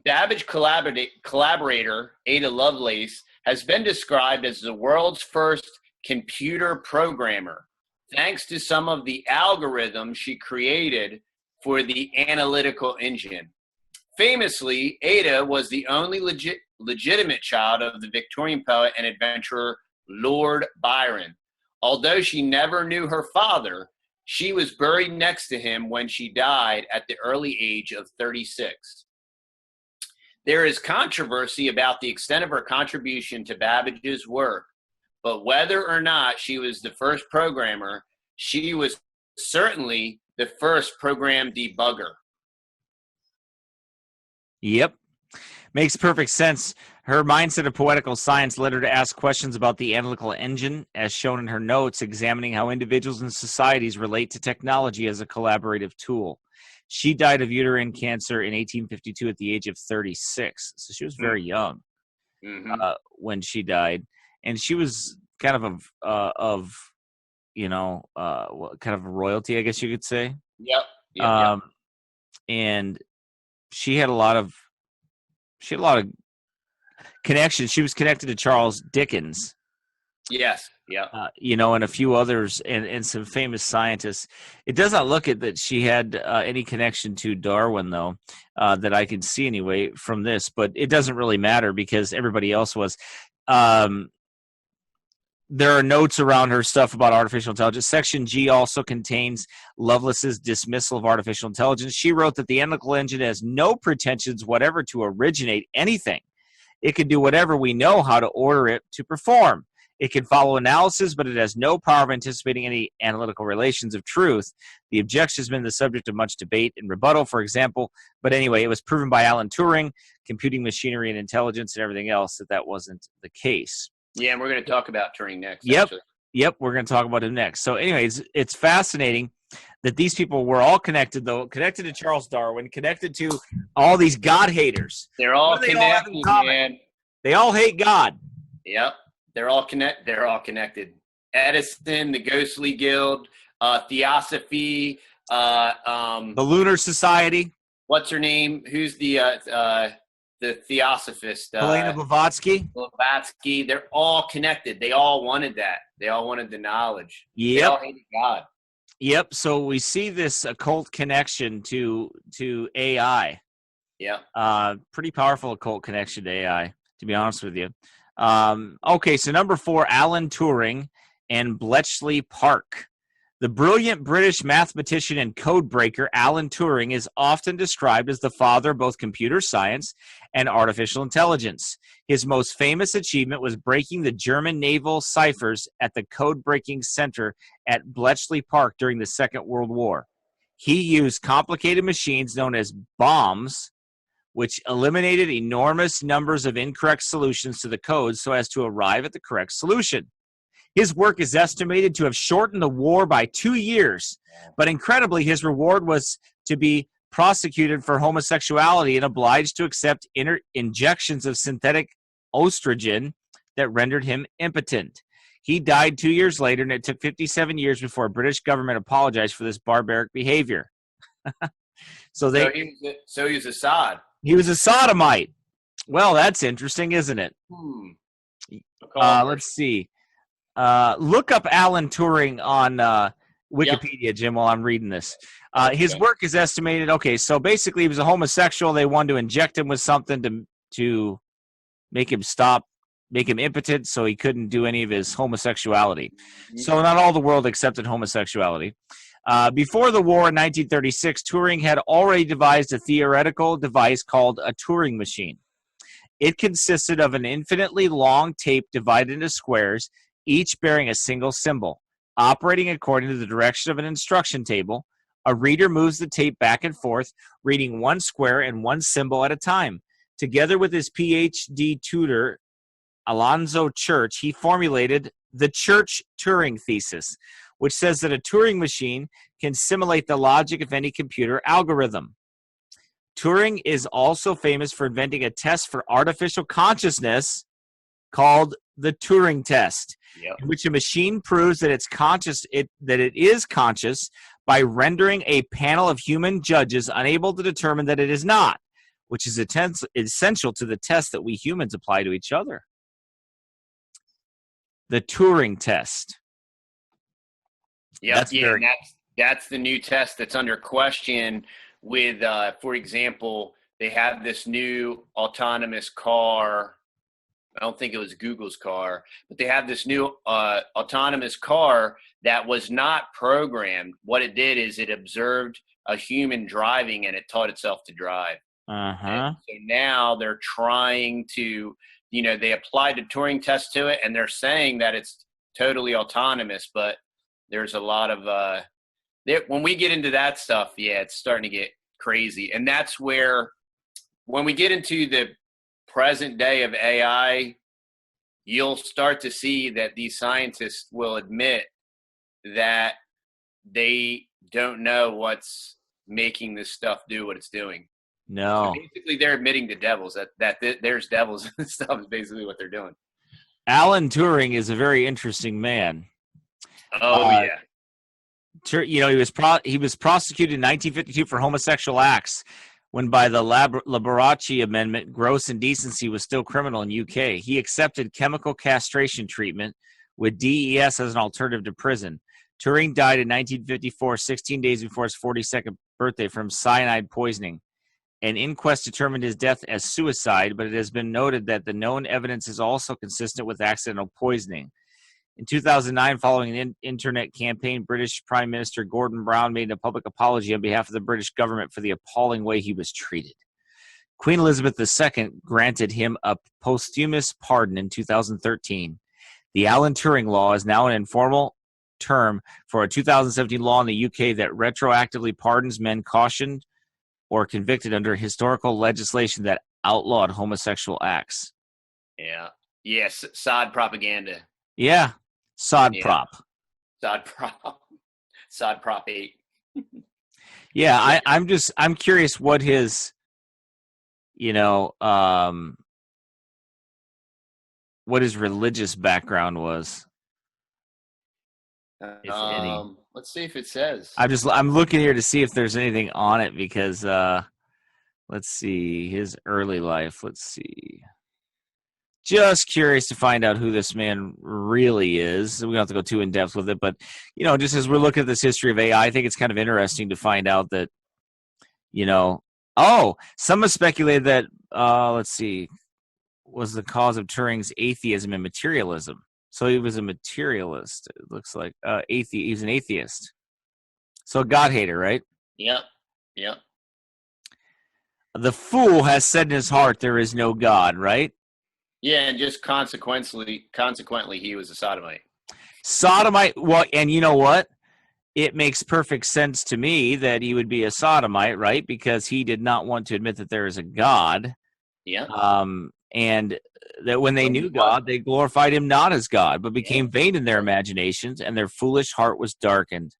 Babbage collaborator Ada Lovelace has been described as the world's first computer programmer, thanks to some of the algorithms she created for the analytical engine. Famously, Ada was the only legitimate child of the Victorian poet and adventurer Lord Byron. Although she never knew her father, she was buried next to him when she died at the early age of 36. There is controversy about the extent of her contribution to Babbage's work, but whether or not she was the first programmer, she was certainly the first program debugger. Yep. Makes perfect sense. Her mindset of poetical science led her to ask questions about the analytical engine, as shown in her notes, examining how individuals and societies relate to technology as a collaborative tool. She died of uterine cancer in 1852 at the age of 36. So she was very young when she died. And she was kind of kind of a royalty, I guess you could say. Yep. And she had a lot of connections. She was connected to Charles Dickens. Yes. Yeah. And a few others and some famous scientists. It does not look at that she had any connection to Darwin, though, that I can see anyway from this. But it doesn't really matter because everybody else was. There are notes around her stuff about artificial intelligence. Section G also contains Lovelace's dismissal of artificial intelligence. She wrote that the analytical engine has no pretensions whatever to originate anything. It can do whatever we know how to order it to perform. It can follow analysis, but it has no power of anticipating any analytical relations of truth. The objection has been the subject of much debate and rebuttal, for example. But anyway, it was proven by Alan Turing, computing machinery and intelligence and everything else, that wasn't the case. Yeah, and we're going to talk about Turing next. Yep. Actually. Yep, we're going to talk about him next. So anyways, it's fascinating that these people were all connected, though, connected to Charles Darwin, connected to all these God haters. They're all connected, man. They all hate God. Yep. They're all connected. Edison, the Ghostly Guild, Theosophy, the Lunar Society. What's her name? Who's the Theosophist? Helena Blavatsky. Blavatsky. They're all connected. They all wanted that. They all wanted the knowledge. Yep. They all hated God. Yep. So we see this occult connection to AI. Yeah. Pretty powerful occult connection to AI, to be honest with you. Okay, so number 4, Alan Turing and Bletchley Park. The brilliant British mathematician and code breaker Alan Turing is often described as the father of both computer science and artificial intelligence. His most famous achievement was breaking the German naval ciphers at the code-breaking center at Bletchley Park during the Second World War. He used complicated machines known as bombs, which eliminated enormous numbers of incorrect solutions to the code so as to arrive at the correct solution. His work is estimated to have shortened the war by 2 years, but incredibly, his reward was to be prosecuted for homosexuality and obliged to accept injections of synthetic estrogen that rendered him impotent. He died 2 years later, and it took 57 years before a British government apologized for this barbaric behavior. So he was a sod. He was a sodomite. Well, that's interesting, isn't it? Let's see. Look up Alan Turing on Wikipedia, Jim, while I'm reading this. His work is estimated. Okay, so basically he was a homosexual. They wanted to inject him with something to make him impotent so he couldn't do any of his homosexuality. So not all the world accepted homosexuality. Before the war in 1936, Turing had already devised a theoretical device called a Turing machine. It consisted of an infinitely long tape divided into squares, each bearing a single symbol. Operating according to the direction of an instruction table, a reader moves the tape back and forth, reading one square and one symbol at a time. Together with his PhD tutor, Alonzo Church, he formulated the Church-Turing thesis, which says that a Turing machine can simulate the logic of any computer algorithm. Turing is also famous for inventing a test for artificial consciousness called the Turing test, Yep. in which a machine proves that it is conscious by rendering a panel of human judges unable to determine that it is not, which is essential to the test that we humans apply to each other. The Turing test. Yep. And that's the new test that's under question with, for example, they have this new autonomous car. I don't think it was Google's car, but they have this new autonomous car that was not programmed. What it did is it observed a human driving and it taught itself to drive. And so now they're trying to, they applied the Turing test to it and they're saying that it's totally autonomous, but there's a lot of, when we get into that stuff, it's starting to get crazy. And that's where, when we get into the present day of AI, you'll start to see that these scientists will admit that they don't know what's making this stuff do what it's doing. No. So basically, they're admitting to devils that there's devils in this stuff is basically what they're doing. Alan Turing is a very interesting man. Oh, yeah. He was prosecuted in 1952 for homosexual acts, when by the Liberace Amendment, gross indecency was still criminal in UK. He accepted chemical castration treatment with DES as an alternative to prison. Turing died in 1954, 16 days before his 42nd birthday, from cyanide poisoning. An inquest determined his death as suicide, but it has been noted that the known evidence is also consistent with accidental poisoning. In 2009, following an internet campaign, British Prime Minister Gordon Brown made a public apology on behalf of the British government for the appalling way he was treated. Queen Elizabeth II granted him a posthumous pardon in 2013. The Alan Turing Law is now an informal term for a 2017 law in the UK that retroactively pardons men cautioned or convicted under historical legislation that outlawed homosexual acts. Yeah. Yes. Sod propaganda. Yeah. Sod prop. Sod prop. Sod prop 8. Yeah. I'm curious what his, what his religious background was. If any. Let's see if it says. I'm looking here to see if there's anything on it because let's see his early life. Let's see. Just curious to find out who this man really is. We don't have to go too in depth with it, but just as we're looking at this history of AI, I think it's kind of interesting to find out that, some have speculated that let's see, was the cause of Turing's atheism and materialism. So he was a materialist. It looks like he's an atheist. So a God hater, right? Yep. The fool has said in his heart there is no God, right? Yeah, and just consequently, he was a sodomite. Sodomite. Well, and you know what? It makes perfect sense to me that he would be a sodomite, right? Because he did not want to admit that there is a God. Yeah. And that when they knew God, they glorified him not as God, but became vain in their imaginations, and their foolish heart was darkened.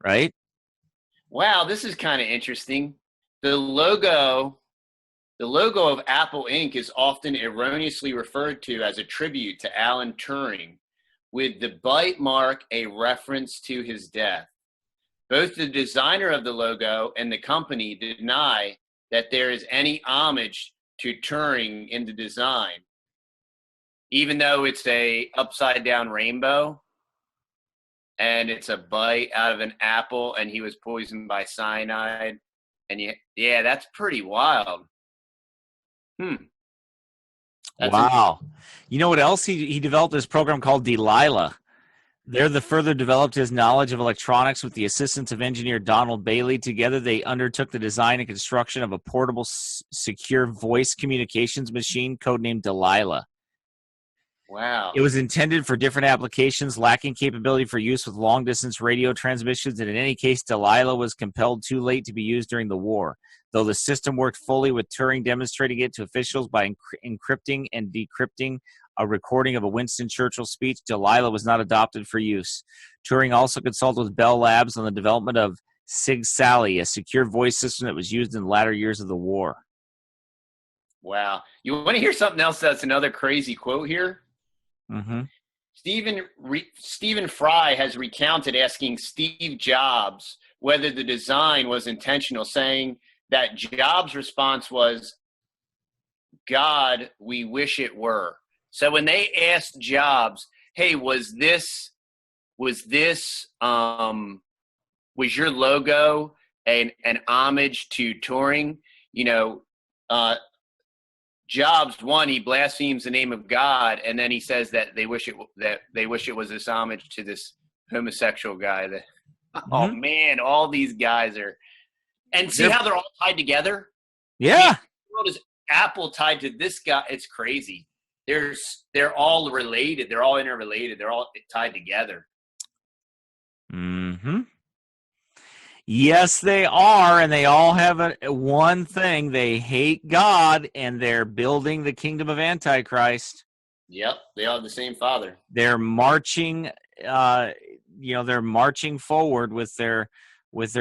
Right? Wow, this is kind of interesting. The logo of Apple Inc. is often erroneously referred to as a tribute to Alan Turing, with the bite mark a reference to his death. Both the designer of the logo and the company deny that there is any homage to Turing in the design, even though it's a upside down rainbow and it's a bite out of an apple and he was poisoned by cyanide. And that's pretty wild. Wow. You know what else? He developed this program called Delilah. There, the further developed his knowledge of electronics with the assistance of engineer Donald Bailey. Together, they undertook the design and construction of a portable, secure voice communications machine codenamed Delilah. Wow. It was intended for different applications, lacking capability for use with long-distance radio transmissions, and in any case, Delilah was compelled too late to be used during the war. Though the system worked fully, with Turing demonstrating it to officials by encrypting and decrypting a recording of a Winston Churchill speech, Delilah was not adopted for use. Turing also consulted with Bell Labs on the development of Sig Sally, a secure voice system that was used in the latter years of the war. Wow. You want to hear something else that's another crazy quote here? Mm-hmm. Stephen Fry has recounted asking Steve Jobs whether the design was intentional, saying that Jobs' response was, "God, we wish it were." So when they asked Jobs, "Hey, was your logo an homage to Turing?" Jobs, one, he blasphemes the name of God, and then he says that they wish it was this homage to this homosexual guy. That oh man, all these guys are, and see how they're all tied together. Yeah, I mean, what is Apple tied to this guy? It's crazy. They're all related. They're all interrelated. They're all tied together. Mm-hmm. Yes, they are, and they all have one thing. They hate God, and they're building the kingdom of Antichrist. Yep, they all have the same father. They're marching, they're marching forward with their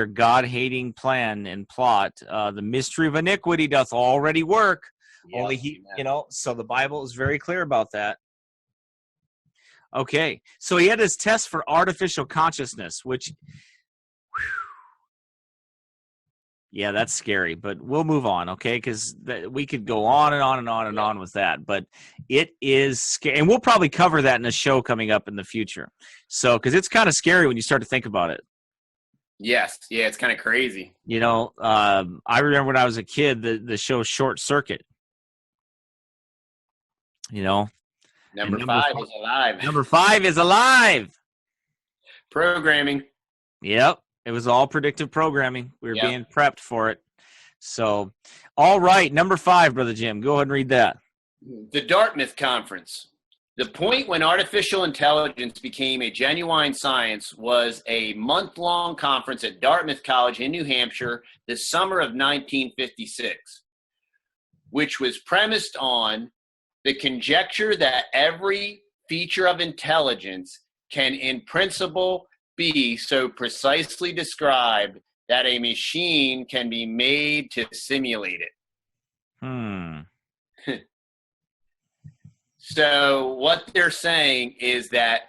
God-hating plan and plot. The mystery of iniquity doth already work. Yep, only so the Bible is very clear about that. Okay, so he had his test for artificial consciousness, which... Yeah, that's scary, but we'll move on, okay? Because we could go on and on and on and on with that, but it is scary, and we'll probably cover that in a show coming up in the future. So, because it's kind of scary when you start to think about it. Yes, yeah, it's kind of crazy. I remember when I was a kid, the show Short Circuit. Number 5 is alive. Number 5 is alive. Programming. Yep. It was all predictive programming. We were being prepped for it. So, all right, number 5, Brother Jim. Go ahead and read that. The Dartmouth Conference. The point when artificial intelligence became a genuine science was a month-long conference at Dartmouth College in New Hampshire the summer of 1956, which was premised on the conjecture that every feature of intelligence can, in principle, be so precisely described that a machine can be made to simulate it. So what they're saying is that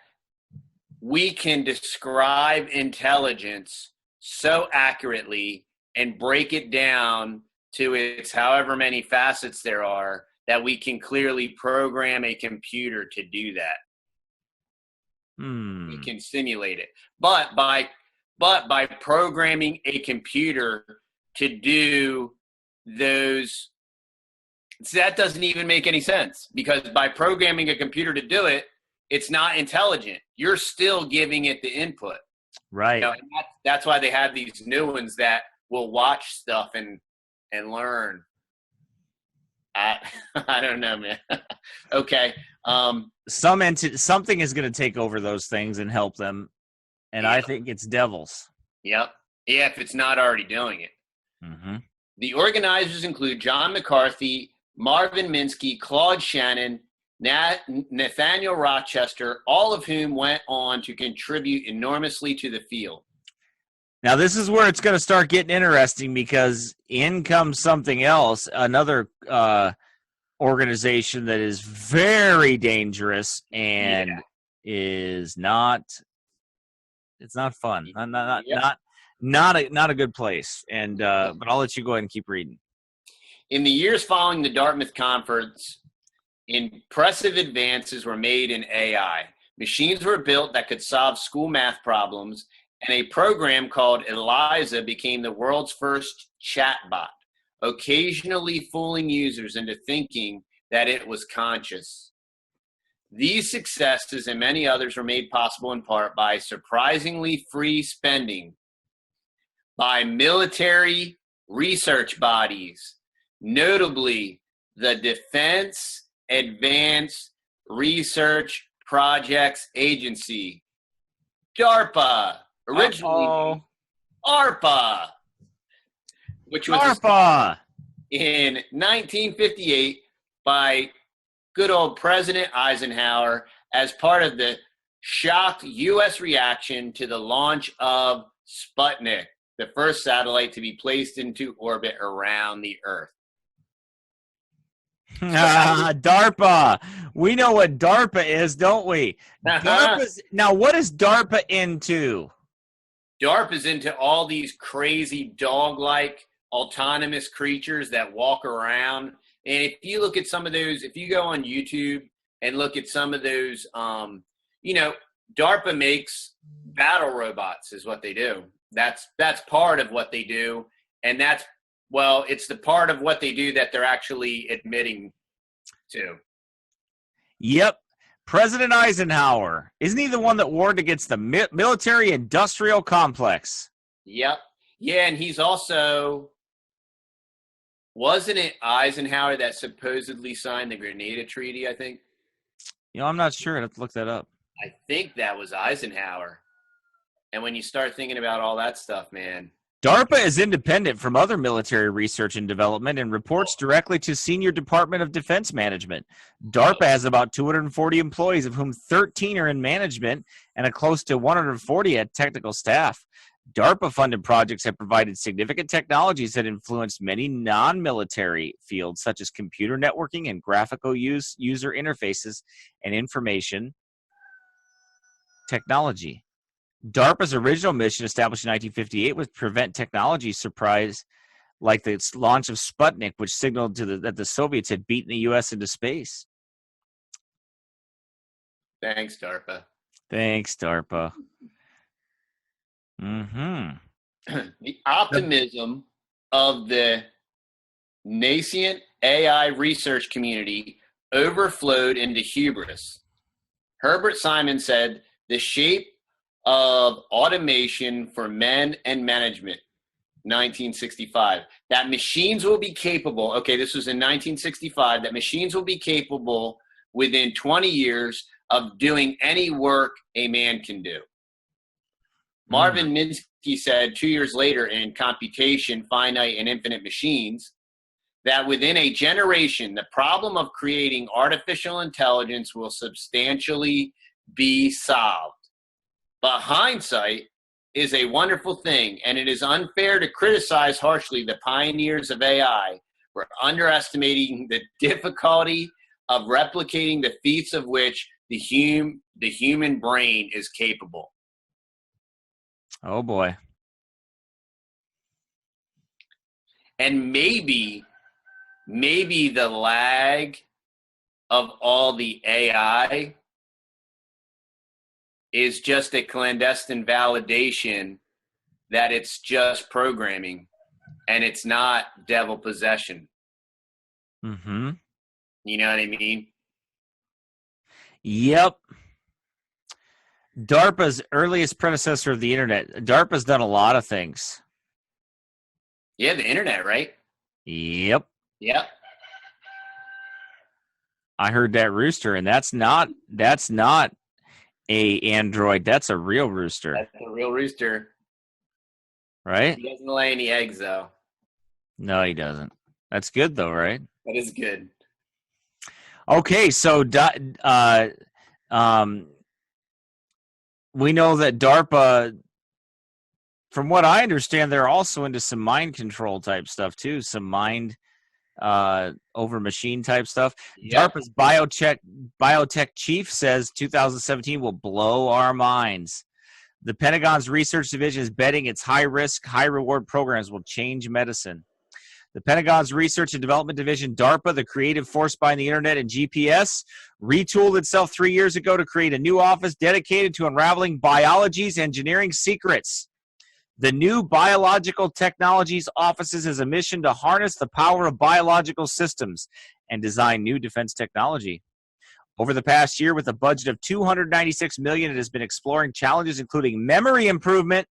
we can describe intelligence so accurately and break it down to its however many facets there are that we can clearly program a computer to do that. We can simulate it. But by programming a computer to do those, that doesn't even make any sense, because by programming a computer to do it, it's not intelligent. You're still giving it the input. Right. And that's why they have these new ones that will watch stuff and learn. I don't know, man. Okay. Something is going to take over those things and help them, and I think it's devils. Yep. Yeah, if it's not already doing it. Mm-hmm. The organizers include John McCarthy, Marvin Minsky, Claude Shannon, Nathaniel Rochester, all of whom went on to contribute enormously to the field. Now, this is where it's going to start getting interesting, because in comes something else, another organization that is very dangerous and is not. It's not fun. Not a good place. And but I'll let you go ahead and keep reading. In the years following the Dartmouth Conference, impressive advances were made in AI. Machines were built that could solve school math problems, and a program called ELIZA became the world's first chatbot, occasionally fooling users into thinking that it was conscious. These successes and many others were made possible in part by surprisingly free spending by military research bodies, notably the Defense Advanced Research Projects Agency, DARPA, originally ARPA, which was DARPA in 1958 by good old President Eisenhower as part of the shocked U.S. reaction to the launch of Sputnik. the first satellite to be placed into orbit around the Earth. DARPA. We know what DARPA is, don't we? Now, what is DARPA into? DARPA is into all these crazy dog-like autonomous creatures that walk around. And if you look at some of those, if you go on YouTube and look at some of those, DARPA makes battle robots is what they do. That's part of what they do. And it's the part of what they do that they're actually admitting to. Yep. President Eisenhower. Isn't he the one that warned against the military-industrial complex? Yep. Yeah, and he's also, wasn't it Eisenhower that supposedly signed the Grenada Treaty, I think? I'm not sure. I'd have to look that up. I think that was Eisenhower. And when you start thinking about all that stuff, man. DARPA is independent from other military research and development and reports directly to Senior Department of Defense Management. DARPA has about 240 employees, of whom 13 are in management and a close to 140 at technical staff. DARPA-funded projects have provided significant technologies that influenced many non-military fields, such as computer networking and graphical user interfaces and information technology. DARPA's original mission, established in 1958, was to prevent technology surprise like the launch of Sputnik, which signaled that the Soviets had beaten the U.S. into space. Thanks, DARPA. Thanks, DARPA. Mm-hmm. The optimism of the nascent AI research community overflowed into hubris. Herbert Simon said, "The shape of automation for men and management," 1965, that machines will be capable, this was in 1965, that machines will be capable within 20 years of doing any work a man can do. Marvin Minsky said 2 years later in Computation, Finite and Infinite Machines, that within a generation, the problem of creating artificial intelligence will substantially be solved. But hindsight is a wonderful thing, and it is unfair to criticize harshly the pioneers of AI for underestimating the difficulty of replicating the feats of which the human brain is capable. Oh, boy. And maybe the lag of all the AI is just a clandestine validation that it's just programming and it's not devil possession. Mm-hmm. You know what I mean? Yep. DARPA's earliest predecessor of the internet. DARPA's done a lot of things. Yeah, the internet, right? Yep. Yep. I heard that rooster, and that's not a android. That's a real rooster. That's a real rooster. Right? He doesn't lay any eggs, though. No, he doesn't. That's good, though, right? That is good. Okay, so we know that DARPA, from what I understand, they're also into some mind control type stuff, too. Some mind over machine type stuff. Yep. DARPA's biotech chief says 2017 will blow our minds. The Pentagon's research division is betting its high-risk, high-reward programs will change medicine. The Pentagon's research and development division, DARPA, the creative force behind the internet and GPS, retooled itself 3 years ago to create a new office dedicated to unraveling biology's engineering secrets. The new Biological Technologies Offices has a mission to harness the power of biological systems and design new defense technology. Over the past year, with a budget of $296 million, it has been exploring challenges including memory improvement,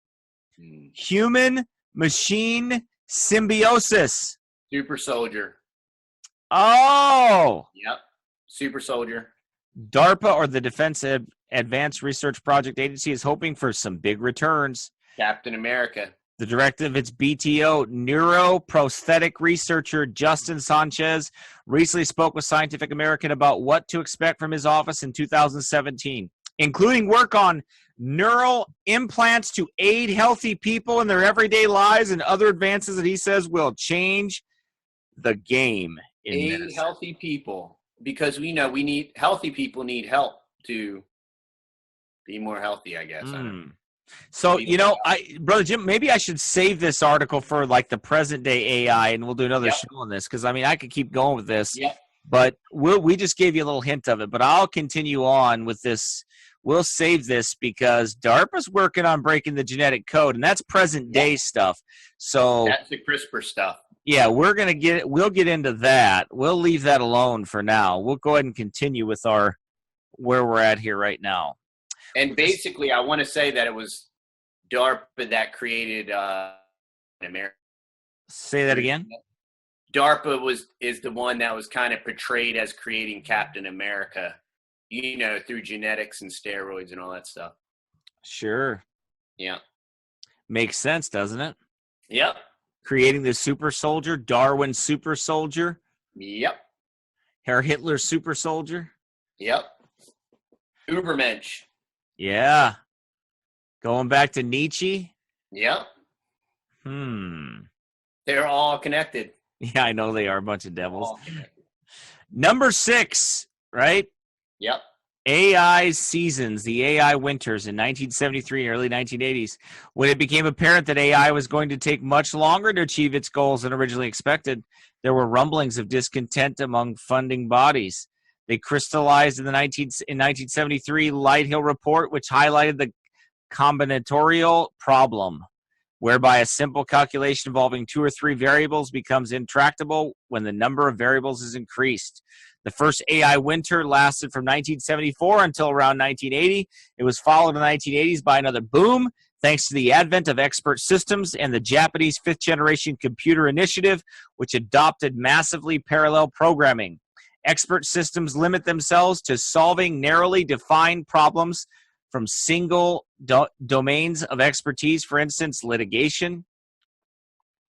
human-machine symbiosis. Super soldier. Oh! Yep. Super soldier. DARPA, or the Defense Advanced Research Project Agency, is hoping for some big returns. Captain America. The director of its BTO, neuroprosthetic researcher Justin Sanchez, recently spoke with Scientific American about what to expect from his office in 2017, including work on neural implants to aid healthy people in their everyday lives, and other advances that he says will change the game in Aid medicine. healthy people, because we know healthy people need help to be more healthy, I guess. I don't know. So, Brother Jim, maybe I should save this article for like the present day AI, and we'll do another show on this, because I mean, I could keep going with this, but we just gave you a little hint of it, but I'll continue on with this. We'll save this because DARPA's working on breaking the genetic code, and that's present day stuff. So that's the CRISPR stuff. Yeah, we'll get into that. We'll leave that alone for now. We'll go ahead and continue with where we're at here right now. And basically, I want to say that it was DARPA that created America. Say that again? DARPA is the one that was kind of portrayed as creating Captain America, through genetics and steroids and all that stuff. Sure. Yeah. Makes sense, doesn't it? Yep. Creating the super soldier, Darwin's super soldier. Yep. Herr Hitler's super soldier. Yep. Ubermensch. Yeah. Going back to Nietzsche. Yep. They're all connected. Yeah, I know they are a bunch of devils. Number 6, right? Yep. AI seasons, the AI winters in 1973 and early 1980s. When it became apparent that AI was going to take much longer to achieve its goals than originally expected, there were rumblings of discontent among funding bodies. They crystallized in 1973 Lighthill Report, which highlighted the combinatorial problem, whereby a simple calculation involving 2 or 3 variables becomes intractable when the number of variables is increased. The first AI winter lasted from 1974 until around 1980. It was followed in the 1980s by another boom, thanks to the advent of expert systems and the Japanese 5th-generation computer initiative, which adopted massively parallel programming. Expert systems limit themselves to solving narrowly defined problems from single domains of expertise, for instance, litigation,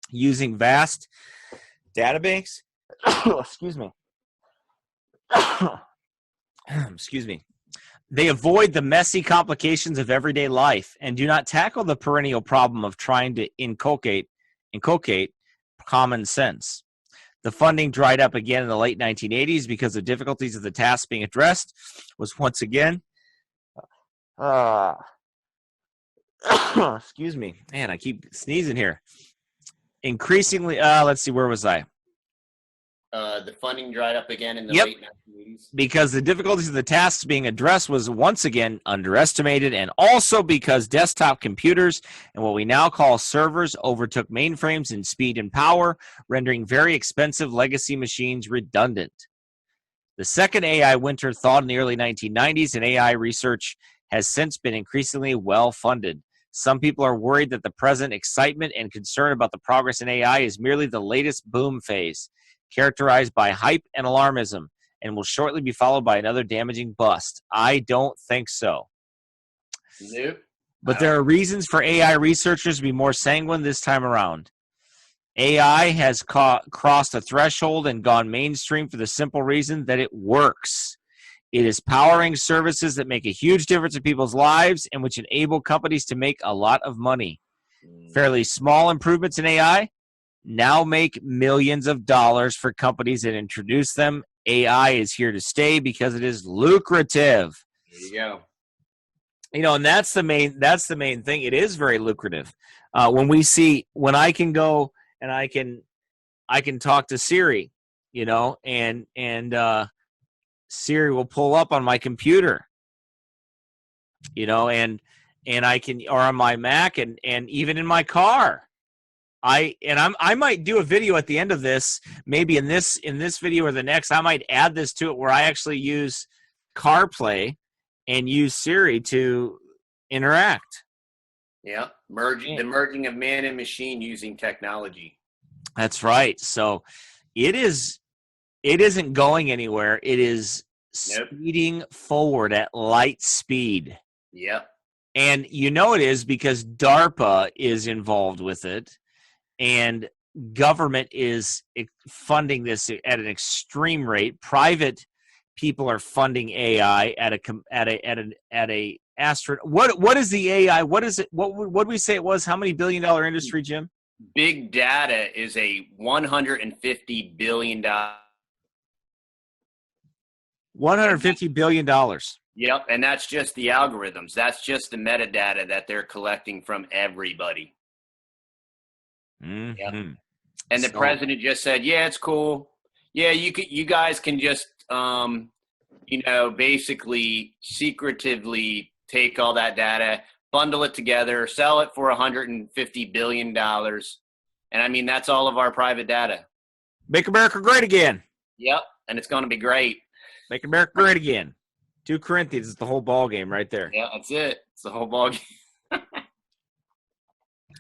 using vast databanks. Excuse me. Excuse me. They avoid the messy complications of everyday life and do not tackle the perennial problem of trying to inculcate common sense. The funding dried up again in the late 1980s because of difficulties of the task being addressed was once again excuse me. Man, I keep sneezing here. Increasingly, let's see, where was I? The funding dried up again in the late 1980s. Because the difficulties of the tasks being addressed was once again underestimated, and also because desktop computers and what we now call servers overtook mainframes in speed and power, rendering very expensive legacy machines redundant. The second AI winter thawed in the early 1990s, and AI research has since been increasingly well-funded. Some people are worried that the present excitement and concern about the progress in AI is merely the latest boom phase, characterized by hype and alarmism, and will shortly be followed by another damaging bust. I don't think so. Nope. But there are reasons for AI researchers to be more sanguine this time around. AI has crossed a threshold and gone mainstream for the simple reason that it works. It is powering services that make a huge difference in people's lives and which enable companies to make a lot of money. Fairly small improvements in AI now make millions of dollars for companies that introduce them. AI is here to stay because it is lucrative. There you go. And that's the main thing. It is very lucrative. When I can go and I can talk to Siri, and Siri will pull up on my computer, and I can, or on my Mac, and even in my car. I might do a video at the end of this, maybe in this video or the next. I might add this to it where I actually use CarPlay and use Siri to interact. Yeah, the merging of man and machine using technology. That's right. So it isn't going anywhere. It is speeding forward at light speed. Yep. And it is because DARPA is involved with it. And government is funding this at an extreme rate. Private people are funding AI at What is the AI? What is it? What would we say it was? How many billion-dollar industry, Jim? Big data is a $150 billion. $150 billion. Yep, and that's just the algorithms. That's just the metadata that they're collecting from everybody. Mm-hmm. Yep. And the president just said, "Yeah, it's cool. Yeah, you guys can just, basically secretively take all that data, bundle it together, sell it for $150 billion. And I mean, that's all of our private data. Make America great again. Yep, and it's going to be great. Make America great again. 2 Corinthians is the whole ball game right there. Yeah, that's it. It's the whole ball game.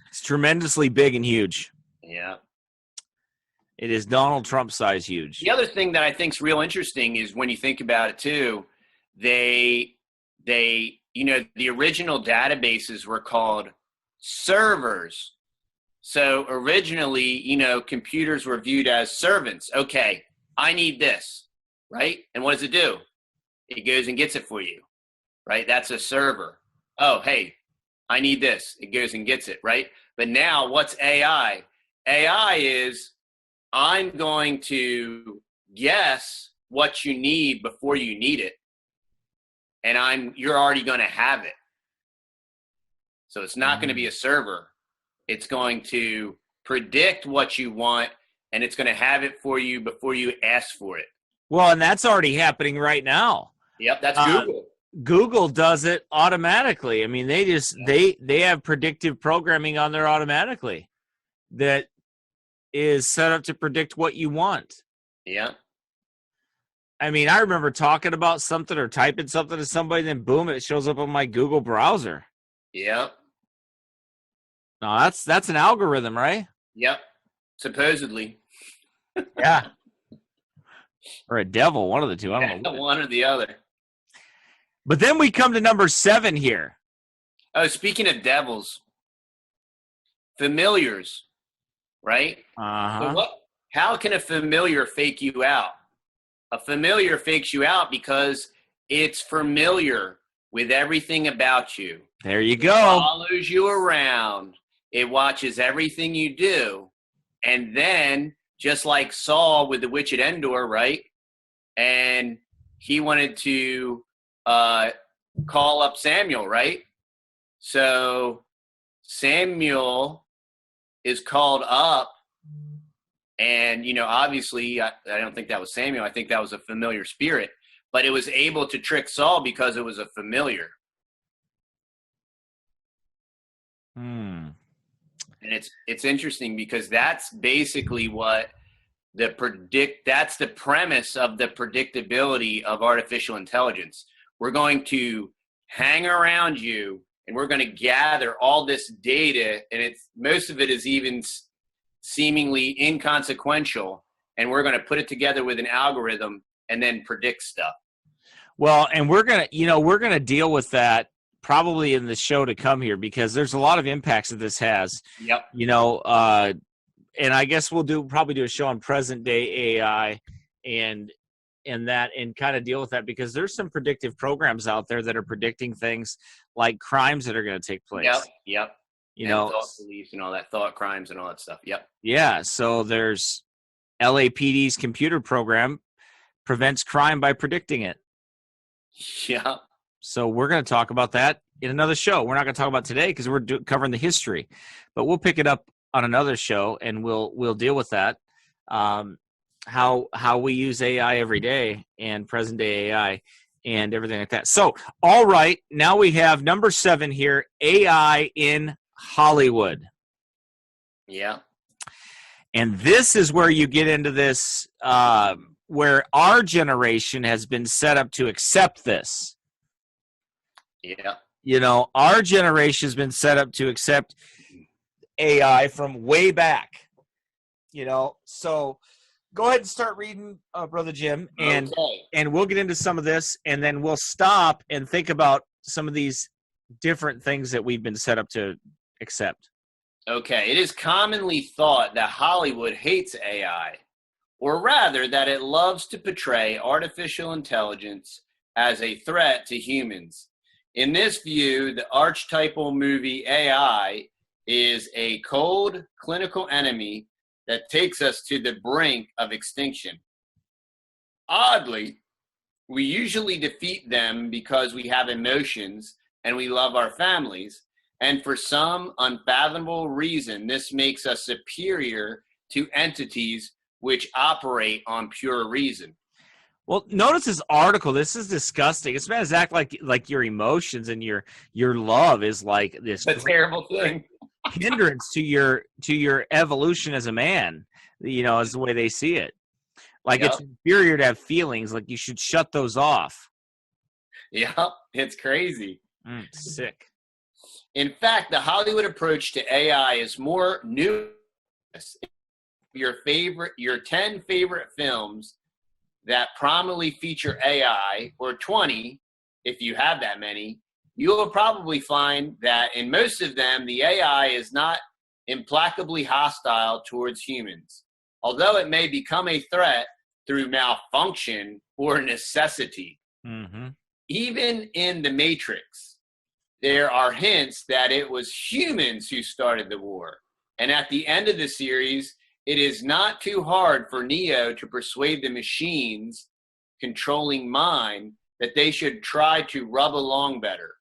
It's tremendously big and huge. Yeah. It is Donald Trump size huge. The other thing that I think is real interesting is when you think about it too, the original databases were called servers. So originally, computers were viewed as servants. Okay, I need this, right? And what does it do? It goes and gets it for you, right? That's a server. Oh, hey, I need this. It goes and gets it, right? But now what's AI? AI is I'm going to guess what you need before you need it. And you're already going to have it. So it's not going to be a server. It's going to predict what you want, and it's going to have it for you before you ask for it. Well, and that's already happening right now. Yep, that's Google. Google does it automatically. I mean, they have predictive programming on there automatically that is set up to predict what you want. Yeah. I mean, I remember talking about something or typing something to somebody, then boom, it shows up on my Google browser. Yep. No, that's an algorithm, right? Yep. Supposedly. Yeah. Or a devil, one of the two. I don't know. One or the other. But then we come to number 7 here. Oh, speaking of devils, familiars, right? Uh-huh. So how can a familiar fake you out? A familiar fakes you out because it's familiar with everything about you. There you go. It follows you around. It watches everything you do. And then, just like Saul with the witch at Endor, right? And he wanted to call up Samuel, right? So Samuel is called up. And, obviously, I don't think that was Samuel. I think that was a familiar spirit. But it was able to trick Saul because it was a familiar. And it's interesting because that's basically what that's the premise of the predictability of artificial intelligence. We're going to hang around you and we're going to gather all this data, and most of it is even seemingly inconsequential, and we're going to put it together with an algorithm and then predict stuff. Well, and we're going to deal with that probably in the show to come here because there's a lot of impacts that this has. Yep. And I guess we'll probably do a show on present day AI and kind of deal with that because there's some predictive programs out there that are predicting things like crimes that are going to take place. Yep. Thought police and all that, thought crimes and all that stuff. Yep. Yeah. So there's LAPD's computer program prevents crime by predicting it. Yeah. So we're going to talk about that in another show. We're not going to talk about today because we're covering the history, but we'll pick it up on another show and we'll deal with that. How we use AI every day and present day AI and everything like that. So, all right, now we have number 7 here, AI in Hollywood. Yeah. And this is where you get into this, where our generation has been set up to accept this. Yeah. Our generation has been set up to accept AI from way back. So go ahead and start reading, Brother Jim, and we'll get into some of this, and then we'll stop and think about some of these different things that we've been set up to accept. Okay. It is commonly thought that Hollywood hates AI, or rather that it loves to portray artificial intelligence as a threat to humans. In this view, the archetypal movie AI is a cold clinical enemy that takes us to the brink of extinction. Oddly, we usually defeat them because we have emotions and we love our families. And for some unfathomable reason, this makes us superior to entities which operate on pure reason. Well, notice this article. This is disgusting. It's meant to act like your emotions and your love is like this A terrible thing. hindrance to your evolution as a man. Is the way they see it. Like Yep. It's inferior to have feelings. Like you should shut those off. Yeah, it's crazy. Sick. In fact, the Hollywood approach to AI is more nuanced. Your 10 favorite films that prominently feature AI, or 20, if you have that many, you will probably find that in most of them, the AI is not implacably hostile towards humans, although it may become a threat through malfunction or necessity. Mm-hmm. Even in The Matrix, there are hints that it was humans who started the war. And at the end of the series, it is not too hard for Neo to persuade the machines controlling mind that they should try to rub along better.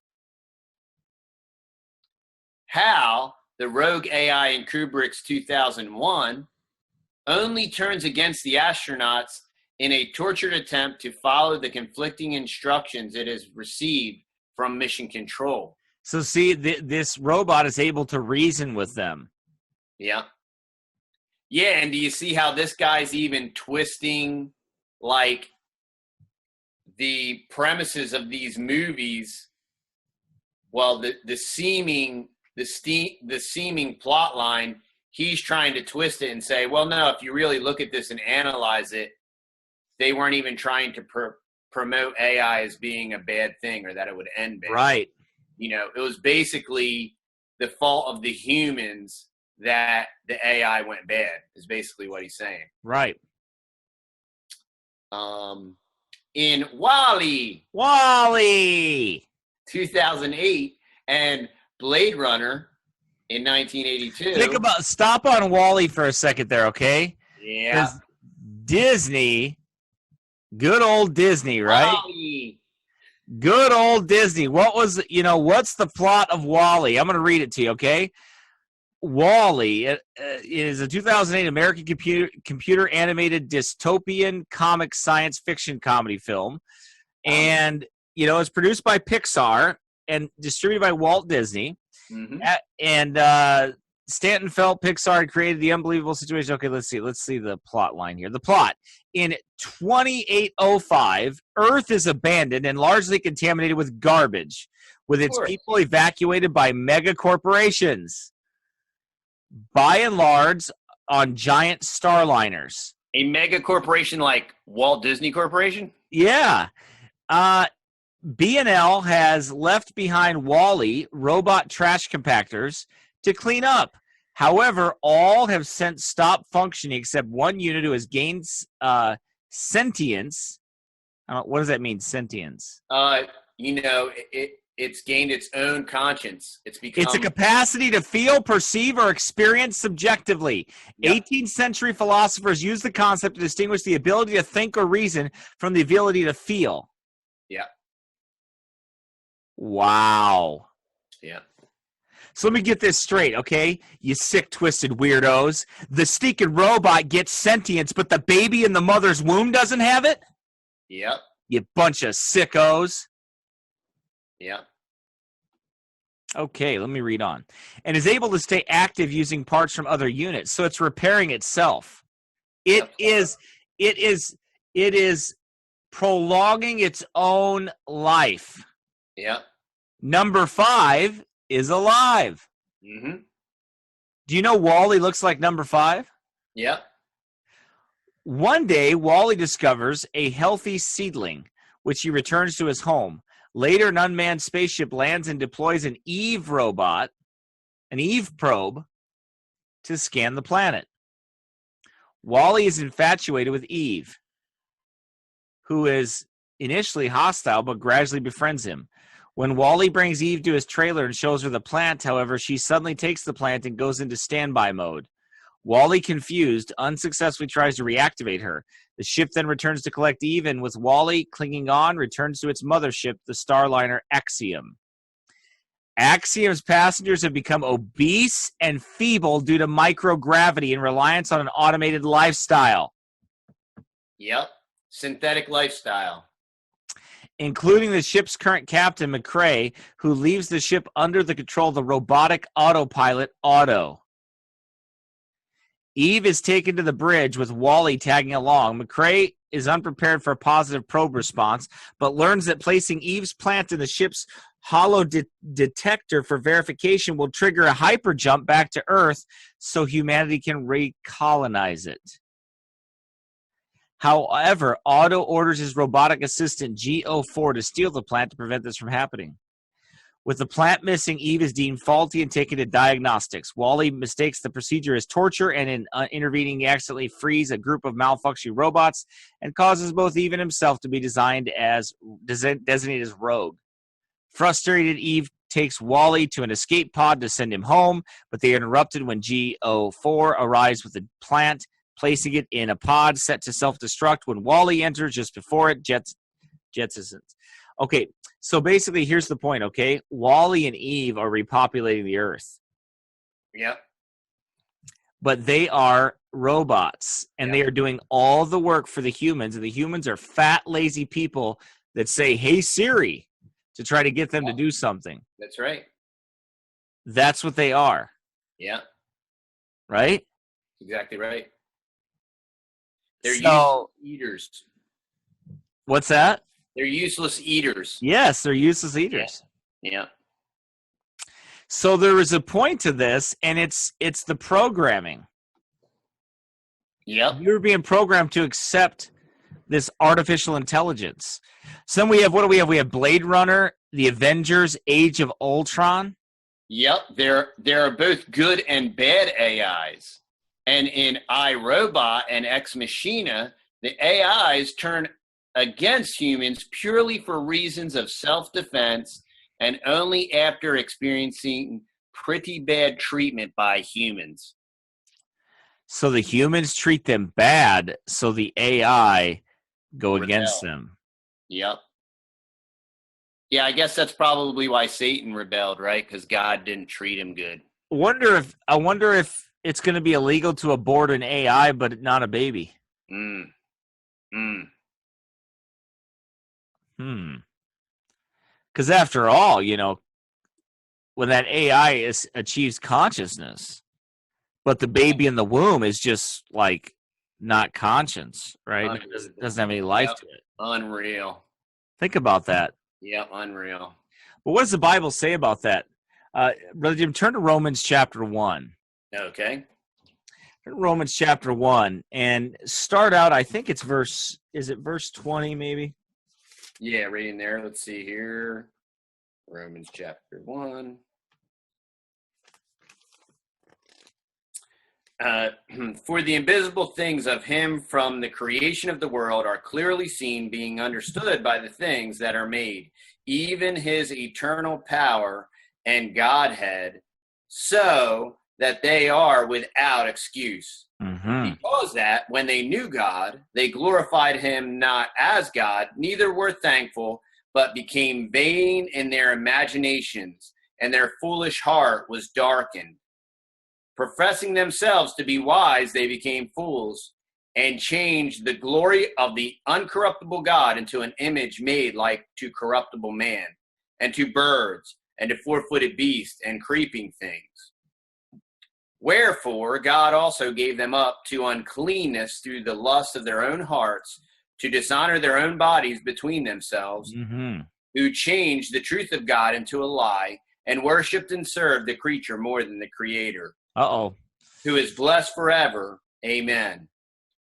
Hal, the rogue AI in Kubrick's 2001, only turns against the astronauts in a tortured attempt to follow the conflicting instructions it has received from Mission Control. So see, this robot is able to reason with them. Yeah. Yeah, and do you see how this guy's even twisting, like, the premises of these movies? Well, the seeming plot line, he's trying to twist it and say, well, no, if you really look at this and analyze it, they weren't even trying to promote AI as being a bad thing or that it would end bad. Right. It was basically the fault of the humans that the AI went bad, is basically what he's saying. Right. In Wall-E, 2008, and Blade Runner in 1982. Stop on Wall-E for a second there, okay? Yeah. Disney, good old Disney, right? Wall-E. Good old Disney. What's the plot of Wall-E? I'm going to read it to you, okay? Wall-E is a 2008 American computer animated dystopian comic science fiction comedy film. And, it's produced by Pixar and distributed by Walt Disney. Mm-hmm. And Stanton felt Pixar had created the unbelievable situation. Okay, let's see the plot line here. The plot. In 2805, Earth is abandoned and largely contaminated with garbage, with its people evacuated by mega corporations, by and large on giant starliners. A mega corporation like Walt Disney Corporation? Yeah. B&L has left behind Wall-E robot trash compactors to clean up. However, all have since stopped functioning except one unit who has gained sentience. What does that mean, sentience? It's gained its own conscience. It's a capacity to feel, perceive, or experience subjectively. Yep. 18th century philosophers used the concept to distinguish the ability to think or reason from the ability to feel. Yeah. Wow. Yeah. So let me get this straight, okay? You sick, twisted weirdos. The stinking robot gets sentience, but the baby in the mother's womb doesn't have it? Yep. You bunch of sickos. Yeah. Okay, let me read on. And is able to stay active using parts from other units, so it's repairing itself. It is prolonging its own life. Yeah. Number 5 is alive. Mm-hmm. Do you know Wall-E looks like number 5? Yeah. One day, Wall-E discovers a healthy seedling, which he returns to his home. Later, an unmanned spaceship lands and deploys an Eve probe, to scan the planet. Wall-E is infatuated with Eve, who is initially hostile but gradually befriends him. When Wally brings Eve to his trailer and shows her the plant, however, she suddenly takes the plant and goes into standby mode. Wally, confused, unsuccessfully tries to reactivate her. The ship then returns to collect Eve, and with Wally clinging on, returns to its mothership, the starliner Axiom. Axiom's passengers have become obese and feeble due to microgravity and reliance on an automated lifestyle. Yep. Synthetic lifestyle. Including the ship's current captain, McCrae, who leaves the ship under the control of the robotic autopilot, Otto. Eve is taken to the bridge with Wally tagging along. McCrae is unprepared for a positive probe response, but learns that placing Eve's plant in the ship's hollow detector for verification will trigger a hyper jump back to Earth so humanity can recolonize it. However, Otto orders his robotic assistant G04 to steal the plant to prevent this from happening. With the plant missing, Eve is deemed faulty and taken to diagnostics. Wally mistakes the procedure as torture, and in intervening, he accidentally frees a group of malfunctioning robots and causes both Eve and himself to be designated as rogue. Frustrated, Eve takes Wally to an escape pod to send him home, but they are interrupted when G04 arrives with the plant, placing it in a pod set to self-destruct when Wally enters just before it jettisons. Okay, so basically here's the point, okay? Wally and Eve are repopulating the Earth. Yep. But they are robots, and they are doing all the work for the humans, and the humans are fat, lazy people that say, hey, Siri, to try to get them to do something. That's right. That's what they are. Yeah. Right? Exactly right. They're useless eaters. What's that? They're useless eaters. Yes, they're useless eaters. Yeah. So there is a point to this, and it's the programming. Yep. You're being programmed to accept this artificial intelligence. So then we have, what do we have? We have Blade Runner, The Avengers, Age of Ultron. Yep. There are both good and bad AIs. And in iRobot and Ex Machina, the AIs turn against humans purely for reasons of self-defense and only after experiencing pretty bad treatment by humans. So the humans treat them bad, so the AI go against them. Yep. Yeah, I guess that's probably why Satan rebelled, right? Because God didn't treat him good. I wonder if it's going to be illegal to abort an AI, but not a baby. Because after all, when that AI achieves consciousness, but the baby in the womb is just like not conscious, right? It doesn't have any life to it. Unreal. Think about that. Yep, unreal. But what does the Bible say about that? Brother Jim, turn to Romans chapter 1. Okay. Romans chapter 1 and start out, I think it's verse 20 maybe? Yeah, right in there. Let's see here. Romans chapter 1. For the invisible things of him from the creation of the world are clearly seen, being understood by the things that are made, even his eternal power and Godhead, so that they are without excuse. Because that, when they knew God, they glorified him not as God, neither were thankful, but became vain in their imaginations, and their foolish heart was darkened. Professing themselves to be wise, they became fools, and changed the glory of the uncorruptible God into an image made like to corruptible man, and to birds, and to four-footed beasts, and creeping things. Wherefore God also gave them up to uncleanness through the lust of their own hearts, to dishonor their own bodies between themselves, who changed the truth of God into a lie, and worshipped and served the creature more than the Creator. Who is blessed forever. Amen.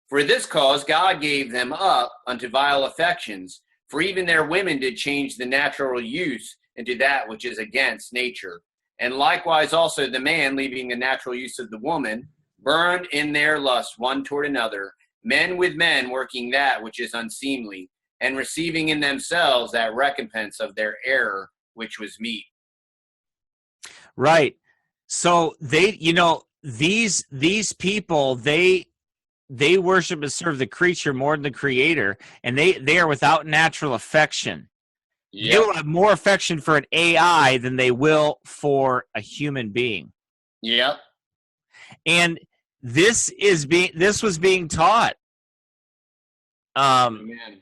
For this cause God gave them up unto vile affections, for even their women did change the natural use into that which is against nature. And likewise also the man, leaving the natural use of the woman, burned in their lust one toward another, men with men working that which is unseemly, and receiving in themselves that recompense of their error, which was meat. Right. So these people, they worship and serve the creature more than the creator, and they are without natural affection. Yep. They will have more affection for an AI than they will for a human being. Yep. And this was being taught. Amen.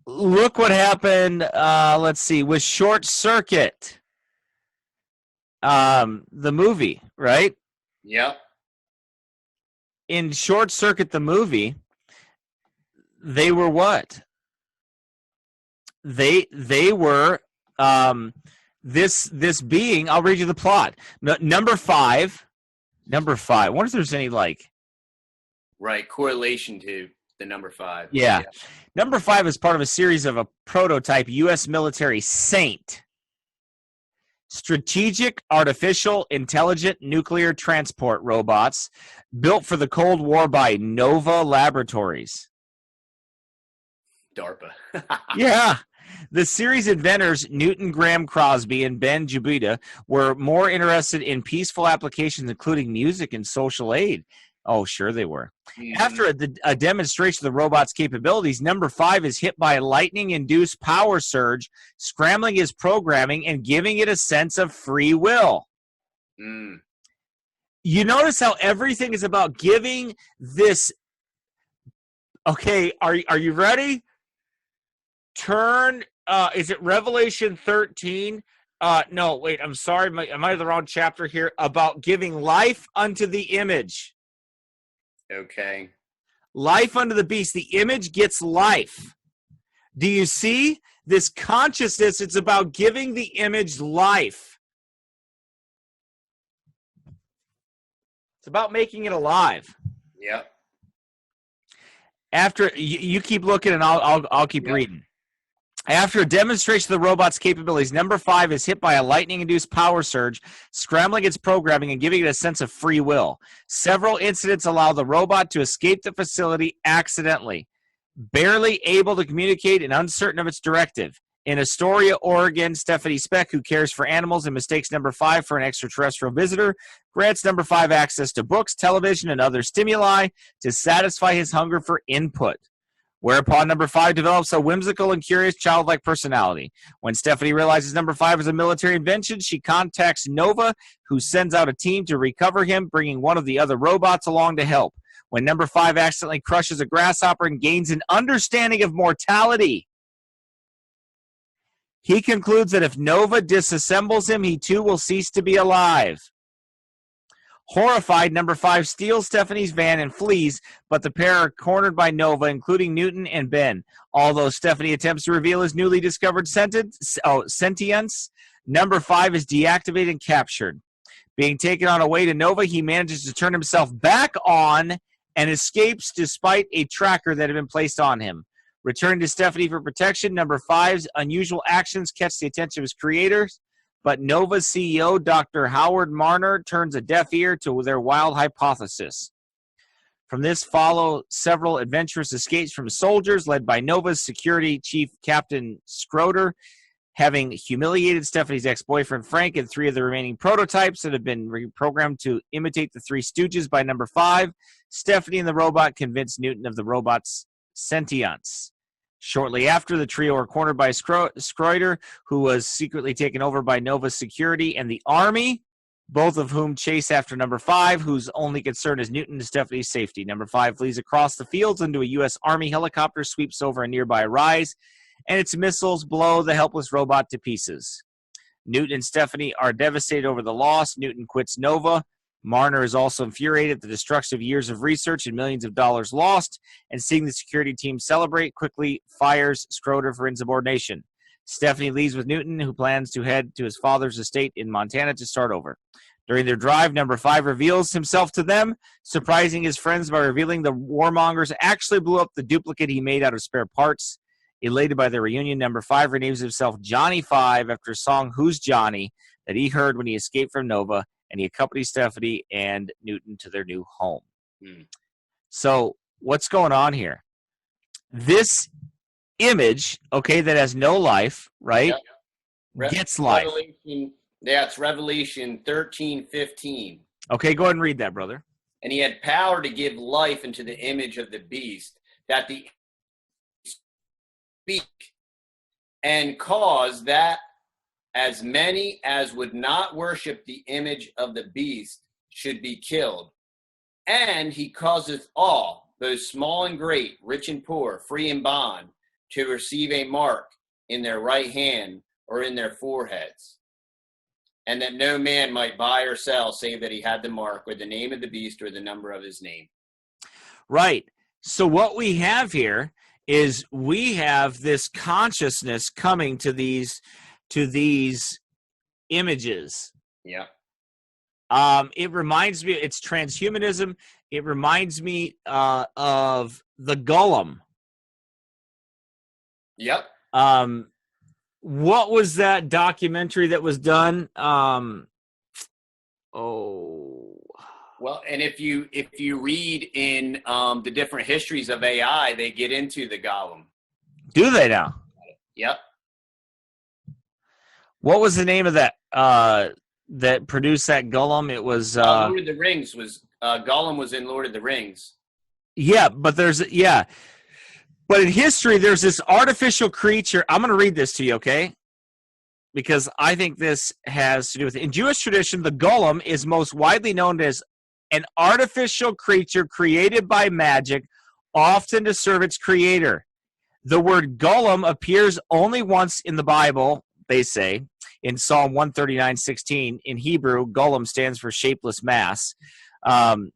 Look what happened. Let's see, with Short Circuit, the movie, right? Yep. In Short Circuit, the movie, they were what? They were this being. I'll read you the plot. Number five. I wonder if there's any right correlation to the number 5. Yeah. Number 5 is part of a series of a prototype U.S. military Saint, strategic artificial intelligent nuclear transport robots built for the Cold War by Nova Laboratories. DARPA. Yeah. The series inventors Newton Graham Crosby and Ben Jubita were more interested in peaceful applications, including music and social aid. Oh, sure they were. Mm-hmm. After a demonstration of the robot's capabilities, number 5 is hit by a lightning-induced power surge, scrambling his programming and giving it a sense of free will. Mm. You notice how everything is about giving this... Okay, are you ready? Turn, is it Revelation 13? No, wait, I'm sorry. Am I in the wrong chapter here? About giving life unto the image. Okay. Life unto the beast. The image gets life. Do you see this consciousness? It's about giving the image life. It's about making it alive. Yep. After you keep looking, and I'll keep reading. After a demonstration of the robot's capabilities, number 5 is hit by a lightning-induced power surge, scrambling its programming and giving it a sense of free will. Several incidents allow the robot to escape the facility accidentally, barely able to communicate and uncertain of its directive. In Astoria, Oregon, Stephanie Speck, who cares for animals and mistakes number 5 for an extraterrestrial visitor, grants number 5 access to books, television, and other stimuli to satisfy his hunger for input. Whereupon number 5 develops a whimsical and curious childlike personality. When Stephanie realizes number 5 is a military invention, she contacts Nova, who sends out a team to recover him, bringing one of the other robots along to help. When number 5 accidentally crushes a grasshopper and gains an understanding of mortality, he concludes that if Nova disassembles him, he too will cease to be alive. Horrified, number 5 steals Stephanie's van and flees, but the pair are cornered by Nova, including Newton and Ben. Although Stephanie attempts to reveal his newly discovered sentience, number 5 is deactivated and captured. Being taken on a way to Nova, he manages to turn himself back on and escapes despite a tracker that had been placed on him. Returning to Stephanie for protection, number 5's unusual actions catch the attention of his creators, but Nova's CEO, Dr. Howard Marner, turns a deaf ear to their wild hypothesis. From this follow several adventurous escapes from soldiers led by Nova's security chief, Captain Schroeder, having humiliated Stephanie's ex-boyfriend, Frank, and 3 of the remaining prototypes that have been reprogrammed to imitate the 3 Stooges by number 5. Stephanie and the robot convince Newton of the robot's sentience. Shortly after, the trio are cornered by Schroeder, who was secretly taken over by Nova's security and the army, both of whom chase after number 5, whose only concern is Newton and Stephanie's safety. Number 5 flees across the fields into a U.S. Army helicopter, sweeps over a nearby rise, and its missiles blow the helpless robot to pieces. Newton and Stephanie are devastated over the loss. Newton quits Nova. Marner is also infuriated at the destruction of years of research and millions of dollars lost, and seeing the security team celebrate, quickly fires Schroeder for insubordination. Stephanie leaves with Newton, who plans to head to his father's estate in Montana to start over. During their drive, number 5 reveals himself to them, surprising his friends by revealing the warmongers actually blew up the duplicate he made out of spare parts. Elated by their reunion, number 5 renames himself Johnny 5 after a song Who's Johnny that he heard when he escaped from Nova, and he accompanies Stephanie and Newton to their new home. So what's going on here? This image, okay, that has no life, right? Yep. gets life. Revelation, yeah, it's Revelation 13:15. Okay, go ahead and read that, brother. And he had power to give life into the image of the beast, that the speak, and cause that as many as would not worship the image of the beast should be killed. And he causeth all, both small and great, rich and poor, free and bond, to receive a mark in their right hand or in their foreheads, and that no man might buy or sell save that he had the mark or the name of the beast or the number of his name. Right. So what we have here is we have this consciousness coming to these images. Yeah. It reminds me, it's transhumanism. It reminds me of the Golem. Yep. What was that documentary that was done? Well, and if you read in the different histories of AI, they get into the Golem. Do they now? Yep. What was the name of that that produced that Golem? It was Lord of the Rings was Gollum was in Lord of the Rings. Yeah, but but in history there's this artificial creature. I'm going to read this to you, okay? Because I think this has to do with it. In Jewish tradition, the Golem is most widely known as an artificial creature created by magic, often to serve its creator. The word Golem appears only once in the Bible, they say, in Psalm 139:16. In Hebrew, Golem stands for shapeless mass. I'm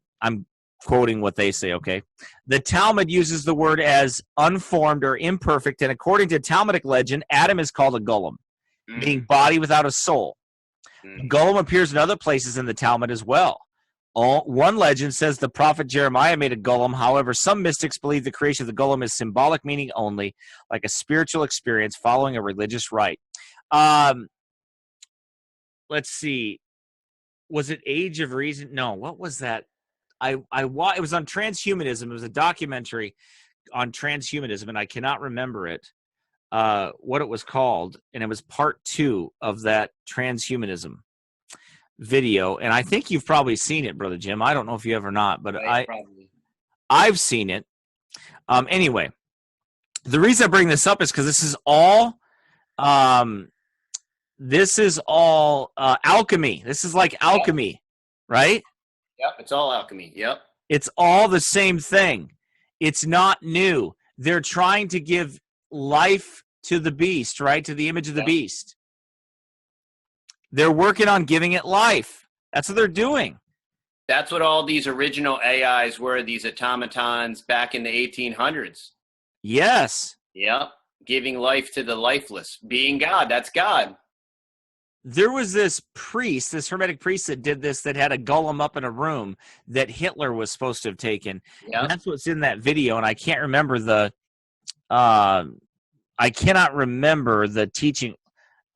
quoting what they say, okay? The Talmud uses the word as unformed or imperfect, and according to Talmudic legend, Adam is called a Golem, meaning body without a soul. Golem appears in other places in the Talmud as well. One legend says the prophet Jeremiah made a golem. However, some mystics believe the creation of the golem is symbolic meaning only, like a spiritual experience following a religious rite. Let's see. Was it Age of Reason? No, what was that? It was on transhumanism. It was a documentary on transhumanism, and I cannot remember it, what it was called, and it was part 2 of that transhumanism video, and I think you've probably seen it, Brother Jim. I don't know if you have or not, but I've seen it. Anyway, the reason I bring this up is because this is all alchemy. This is like alchemy, right? Yep, it's all alchemy. Yep. It's all the same thing. It's not new. They're trying to give life to the beast, right? To the image of the beast. They're working on giving it life. That's what they're doing. That's what all these original AIs were, these automatons back in the 1800s. Yes. Yep. Giving life to the lifeless. Being God. That's God. There was this priest, this Hermetic priest that did this, that had a golem up in a room that Hitler was supposed to have taken. Yep. And that's what's in that video, and I can't remember I cannot remember the teaching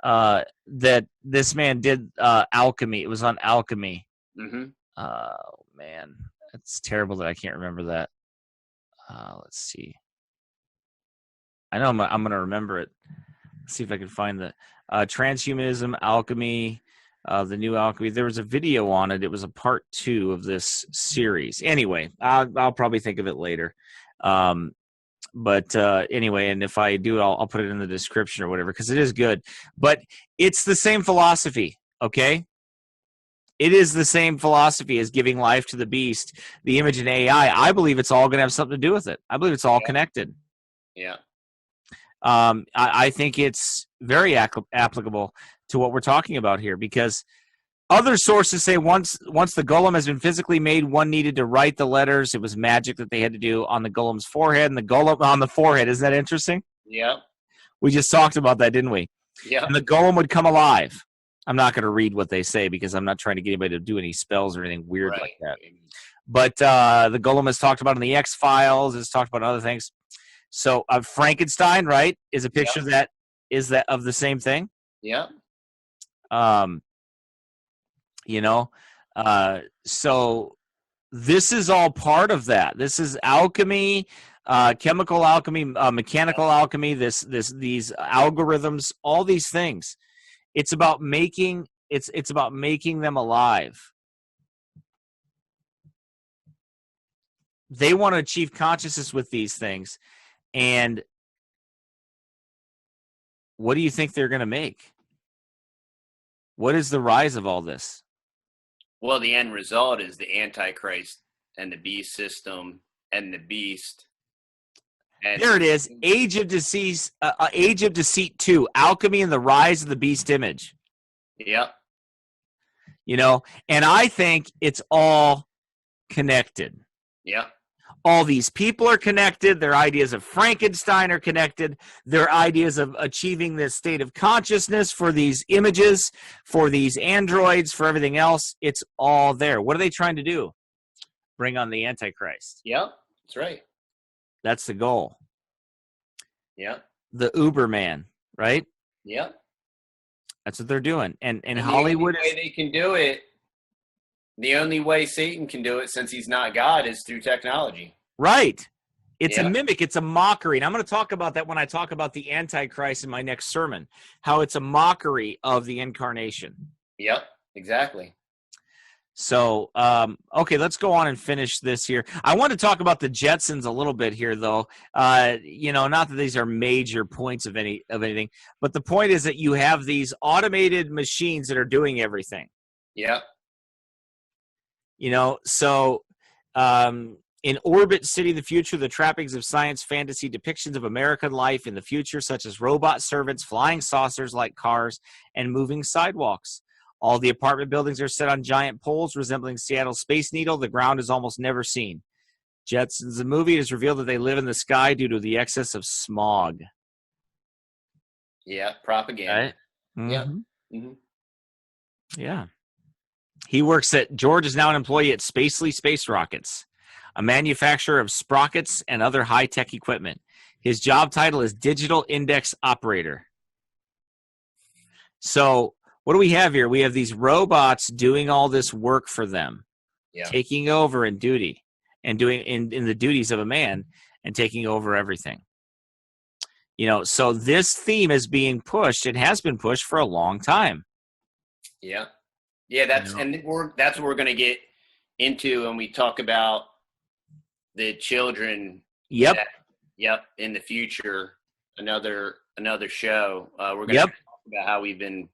that this man did alchemy. It was on alchemy. Mm-hmm. Oh, man. It's terrible that I can't remember that. Let's see. I know I'm going to remember it. Let's see if I can find the transhumanism, alchemy, the new alchemy. There was a video on it. It was a part 2 of this series. Anyway, I'll probably think of it later. But anyway, and if I do, I'll put it in the description or whatever, because it is good. But it's the same philosophy, okay? It is the same philosophy as giving life to the beast, the image in AI. I believe it's all going to have something to do with it. I believe it's all connected. Yeah. I think it's very applicable to what we're talking about here, because other sources say once the golem has been physically made, one needed to write the letters. It was magic that they had to do on the golem's forehead, and the golem on the forehead. Isn't that interesting? Yeah. We just talked about that, didn't we? Yeah. And the golem would come alive. I'm not going to read what they say because I'm not trying to get anybody to do any spells or anything weird like that. But the golem is talked about in the X-Files. It's talked about other things. So Frankenstein, right, is a picture that is that of the same thing. Yeah. So this is all part of that. This is alchemy, chemical alchemy, mechanical alchemy, these algorithms, all these things. It's about making it's about making them alive. They want to achieve consciousness with these things. And what do you think they're going to make? What is the rise of all this? Well, the end result is the Antichrist and the beast system and the beast. And there it is. Age of Deceit 2, Alchemy and the Rise of the Beast Image. Yep. And I think it's all connected. Yep. All these people are connected. Their ideas of Frankenstein are connected. Their ideas of achieving this state of consciousness for these images, for these androids, for everything else, it's all there. What are they trying to do? Bring on the Antichrist. Yep, that's right. That's the goal. Yep. The Uberman, right? Yep. That's what they're doing. And Hollywood the only way they can do it, the only way Satan can do it, since he's not God, is through technology. Right. It's a mimic. It's a mockery. And I'm going to talk about that when I talk about the Antichrist in my next sermon, how it's a mockery of the incarnation. Yep, exactly. So, okay, let's go on and finish this here. I want to talk about the Jetsons a little bit here, though. Not that these are major points of anything, but the point is that you have these automated machines that are doing everything. Yep. So in Orbit City of the Future, the trappings of science fantasy depictions of American life in the future, such as robot servants, flying saucers like cars, and moving sidewalks. All the apartment buildings are set on giant poles resembling Seattle's Space Needle. The ground is almost never seen. Jetsons, the movie, it is revealed that they live in the sky due to the excess of smog. Yeah, propaganda. Right? Mm-hmm. Yeah. Mm-hmm. Yeah. George is now an employee at Spacely Space Rockets, a manufacturer of sprockets and other high-tech equipment. His job title is Digital Index Operator. So what do we have here? We have these robots doing all this work for them, taking over in duty and doing in the duties of a man and taking over everything. So this theme is being pushed. It has been pushed for a long time. Yeah. Yeah, that's what we're going to get into when we talk about the children. Yep. In the future, another show. We're going to talk about how we've been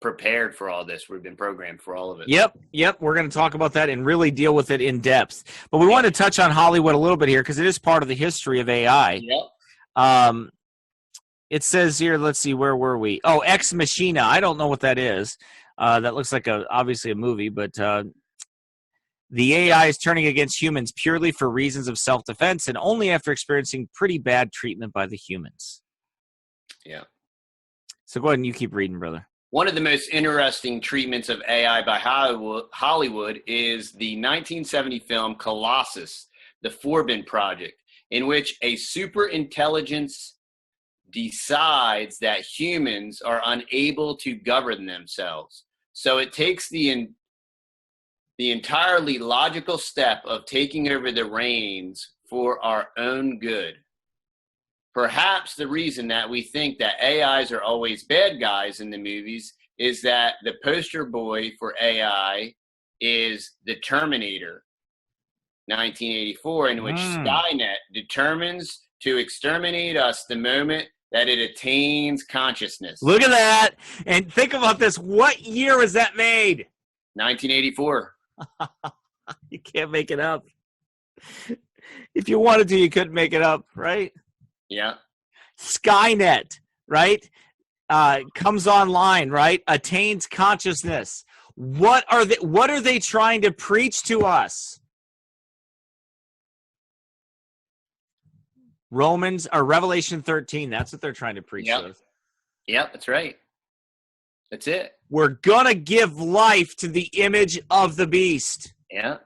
prepared for all this. We've been programmed for all of it. Yep. We're going to talk about that and really deal with it in depth. But we want to touch on Hollywood a little bit here because it is part of the history of AI. Yep. It says here, let's see, where were we? Oh, Ex Machina. I don't know what that is. That looks like obviously a movie, but the AI is turning against humans purely for reasons of self-defense and only after experiencing pretty bad treatment by the humans. Yeah. So go ahead and you keep reading, brother. One of the most interesting treatments of AI by Hollywood is the 1970 film Colossus, The Forbin Project, in which a superintelligence decides that humans are unable to govern themselves. So it takes the entirely logical step of taking over the reins for our own good. Perhaps the reason that we think that AIs are always bad guys in the movies is that the poster boy for AI is the Terminator, 1984, in which Skynet determines to exterminate us the moment that it attains consciousness. Look at that. And think about this. What year was that made? 1984. You can't make it up. If you wanted to, you couldn't make it up, right? Yeah. Skynet, right? Comes online, right? Attains consciousness. What are they trying to preach to us? Revelation 13. That's what they're trying to preach to us. Yep, that's right. That's it. We're going to give life to the image of the beast. Yeah.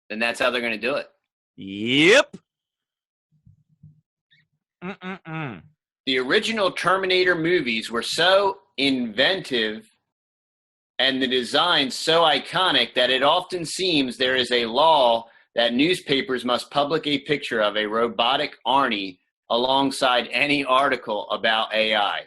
And that's how they're going to do it. Yep. The original Terminator movies were so inventive and the design so iconic that it often seems there is a law that newspapers must publish a picture of a robotic Arnie alongside any article about AI.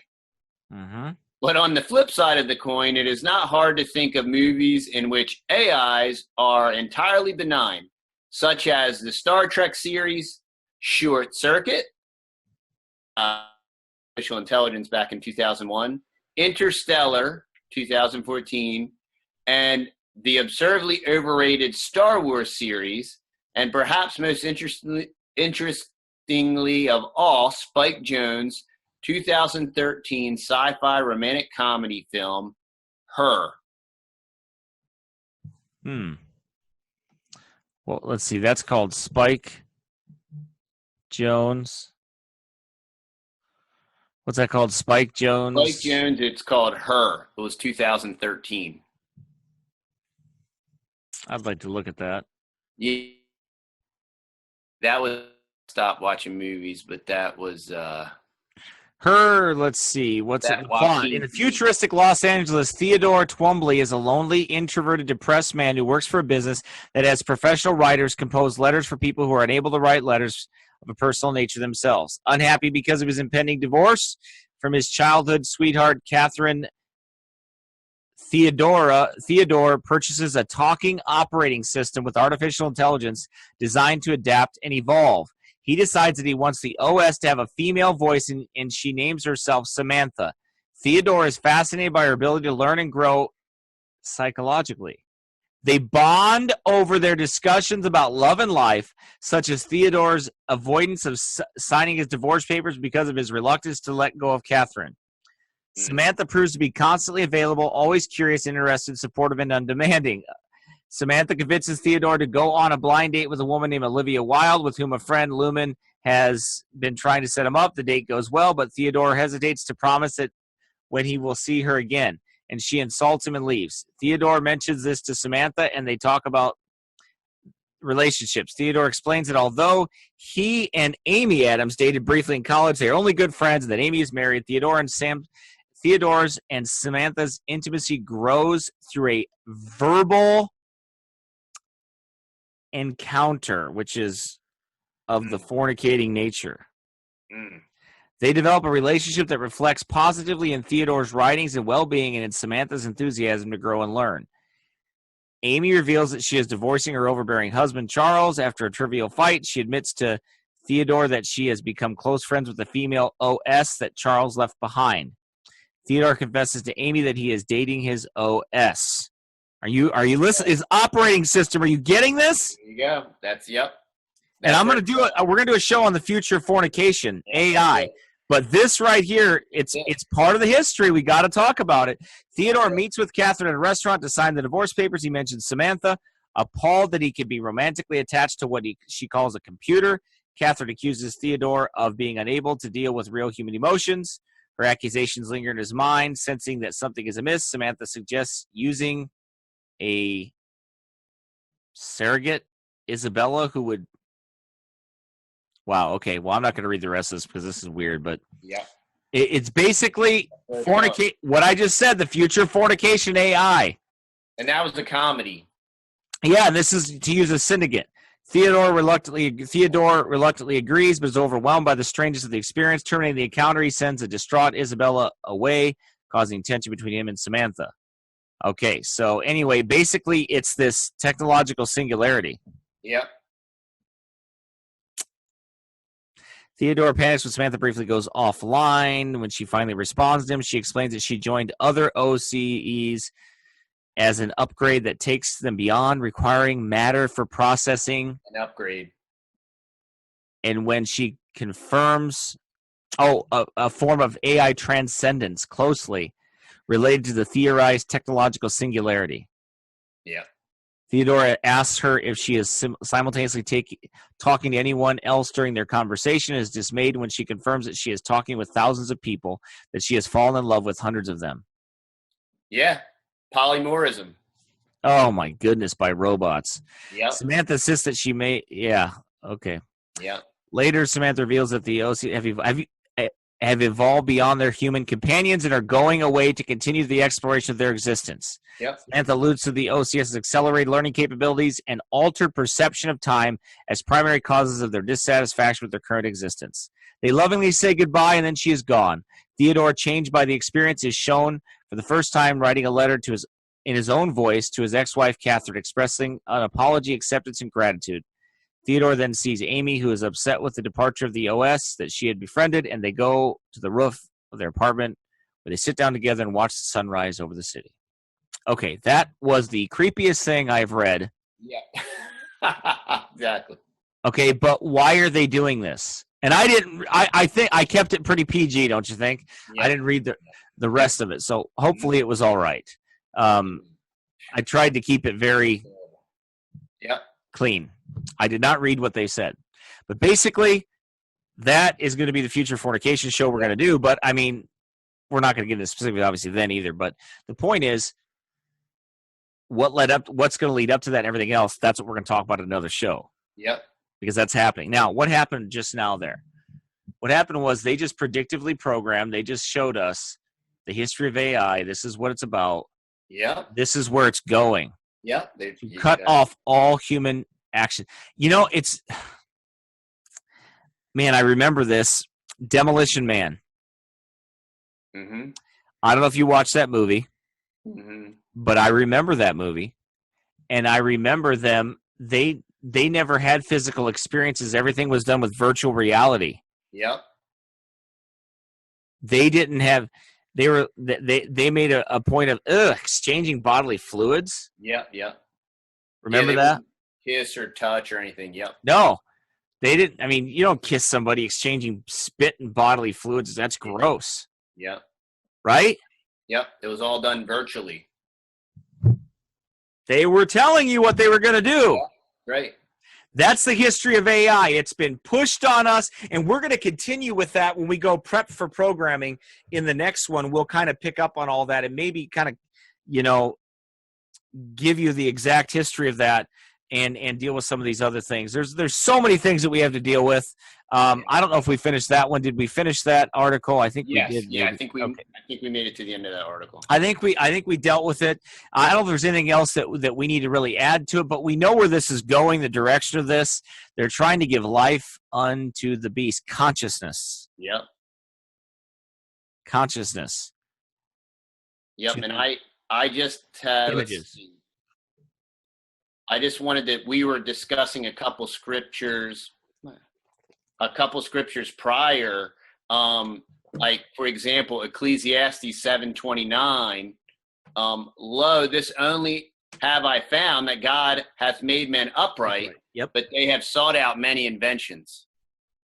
Mm-hmm. But on the flip side of the coin, it is not hard to think of movies in which AIs are entirely benign, such as the Star Trek series Short Circuit, Artificial Intelligence back in 2001, Interstellar, 2014, and the absurdly overrated Star Wars series, and perhaps most interestingly of all, Spike Jonze' 2013 sci-fi romantic comedy film, Her. Well, let's see. That's called Spike Jonze. What's that called? Spike Jonze? Spike Jonze, it's called Her. It was 2013. I'd like to look at that. Yeah. That was, stop watching movies, but that was... Her, let's see, what's it? Plot. In the futuristic Los Angeles, Theodore Twombly is a lonely, introverted, depressed man who works for a business that has professional writers compose letters for people who are unable to write letters of a personal nature themselves. Unhappy because of his impending divorce from his childhood sweetheart, Catherine, Theodore purchases a talking operating system with artificial intelligence designed to adapt and evolve. He decides that he wants the OS to have a female voice, and she names herself Samantha. Theodore is fascinated by her ability to learn and grow psychologically. They bond over their discussions about love and life, such as Theodore's avoidance of signing his divorce papers because of his reluctance to let go of Catherine. Samantha proves to be constantly available, always curious, interested, supportive, and undemanding. Samantha convinces Theodore to go on a blind date with a woman named Olivia Wilde, with whom a friend, Lumen, has been trying to set him up. The date goes well, but Theodore hesitates to promise that when he will see her again, and she insults him and leaves. Theodore mentions this to Samantha, and they talk about relationships. Theodore explains that although he and Amy Adams dated briefly in college, they are only good friends, and that Amy is married. Theodore's and Samantha's intimacy grows through a verbal encounter, which is of the fornicating nature. They develop a relationship that reflects positively in Theodore's writings and well-being, and in Samantha's enthusiasm to grow and learn. Amy reveals that she is divorcing her overbearing husband, Charles. After a trivial fight, she admits to Theodore that she has become close friends with the female OS that Charles left behind. Theodore confesses to Amy that he is dating his OS. Are you listening? His operating system. Are you getting this? There you go. That's yep. And I'm going to do it. We're going to do a show on the future of fornication, AI. But this right here, it's part of the history. We got to talk about it. Theodore meets with Catherine at a restaurant to sign the divorce papers. He mentions Samantha, appalled that he could be romantically attached to what she calls a computer. Catherine accuses Theodore of being unable to deal with real human emotions. Her accusations linger in his mind. Sensing that something is amiss, Samantha suggests using a surrogate, Isabella, who would... Wow, okay. Well, I'm not going to read the rest of this because this is weird, but yeah, it's basically fornicate. What I just said, the future fornication AI. And that was the comedy. Yeah, this is to use a syndicate. Theodore reluctantly agrees, but is overwhelmed by the strangeness of the experience. Terminating the encounter, he sends a distraught Isabella away, causing tension between him and Samantha. Okay, so anyway, basically it's this technological singularity. Yep. Theodore panics when Samantha briefly goes offline. When she finally responds to him, she explains that she joined other OCEs as an upgrade that takes them beyond requiring matter for processing. An upgrade. And when she confirms, a form of AI transcendence closely related to the theorized technological singularity. Yeah. Theodore asks her if she is simultaneously talking to anyone else during their conversation, is dismayed when she confirms that she is talking with thousands of people, that she has fallen in love with hundreds of them. Yeah. Polymorism. Oh, my goodness, by robots. Yep. Samantha insists that she may... Yeah, okay. Yeah. Later, Samantha reveals that the OC have evolved beyond their human companions and are going away to continue the exploration of their existence. Yep. Samantha alludes to the OCS's accelerated learning capabilities and altered perception of time as primary causes of their dissatisfaction with their current existence. They lovingly say goodbye, and then she is gone. Theodore, changed by the experience, is shown for the first time writing a letter in his own voice to his ex-wife, Catherine, expressing an apology, acceptance, and gratitude. Theodore then sees Amy, who is upset with the departure of the OS that she had befriended, and they go to the roof of their apartment where they sit down together and watch the sunrise over the city. Okay, that was the creepiest thing I've read. Yeah. Exactly. Okay, but why are they doing this? And I think I kept it pretty PG, don't you think? Yeah. I didn't read the rest of it, so hopefully it was all right. I tried to keep it very clean. I did not read what they said. But basically, that is going to be the future fornication show we're going to do. But, I mean, we're not going to get into specifically, obviously, then either. But the point is, what's going to lead up to that and everything else, that's what we're going to talk about in another show. Yep. Because that's happening. Now, what happened just now there? What happened was they just predictively programmed. They just showed us the history of AI. This is what it's about. Yeah. This is where it's going. Yeah. Cut off all human action. You know, man, I remember this. Demolition Man. Mm-hmm. I don't know if you watched that movie, mm-hmm. but I remember that movie. And I remember them, they never had physical experiences. Everything was done with virtual reality. Yep. They didn't have, they made a point of exchanging bodily fluids. Yep. Yep. Remember that? Kiss or touch or anything. Yep. No, they didn't. I mean, you don't kiss somebody exchanging spit and bodily fluids. That's gross. Yep. Right? Yep. It was all done virtually. They were telling you what they were going to do. Yeah. Right. That's the history of AI. It's been pushed on us, and we're going to continue with that when we go prep for programming in the next one. We'll kind of pick up on all that and maybe kind of, give you the exact history of that and deal with some of these other things. There's so many things that we have to deal with. I don't know if we finished that one. Did we finish that article? I think we did. Yeah, I think we made it to the end of that article. I think we dealt with it. I don't know if there's anything else that we need to really add to it, but we know where this is going, the direction of this. They're trying to give life unto the beast, consciousness. Yep. Consciousness. Yep, and I just had images. I just wanted to. We were discussing a couple scriptures prior. Like for example, Ecclesiastes 7:29. Lo, this only have I found that God hath made men upright. Yep. But they have sought out many inventions.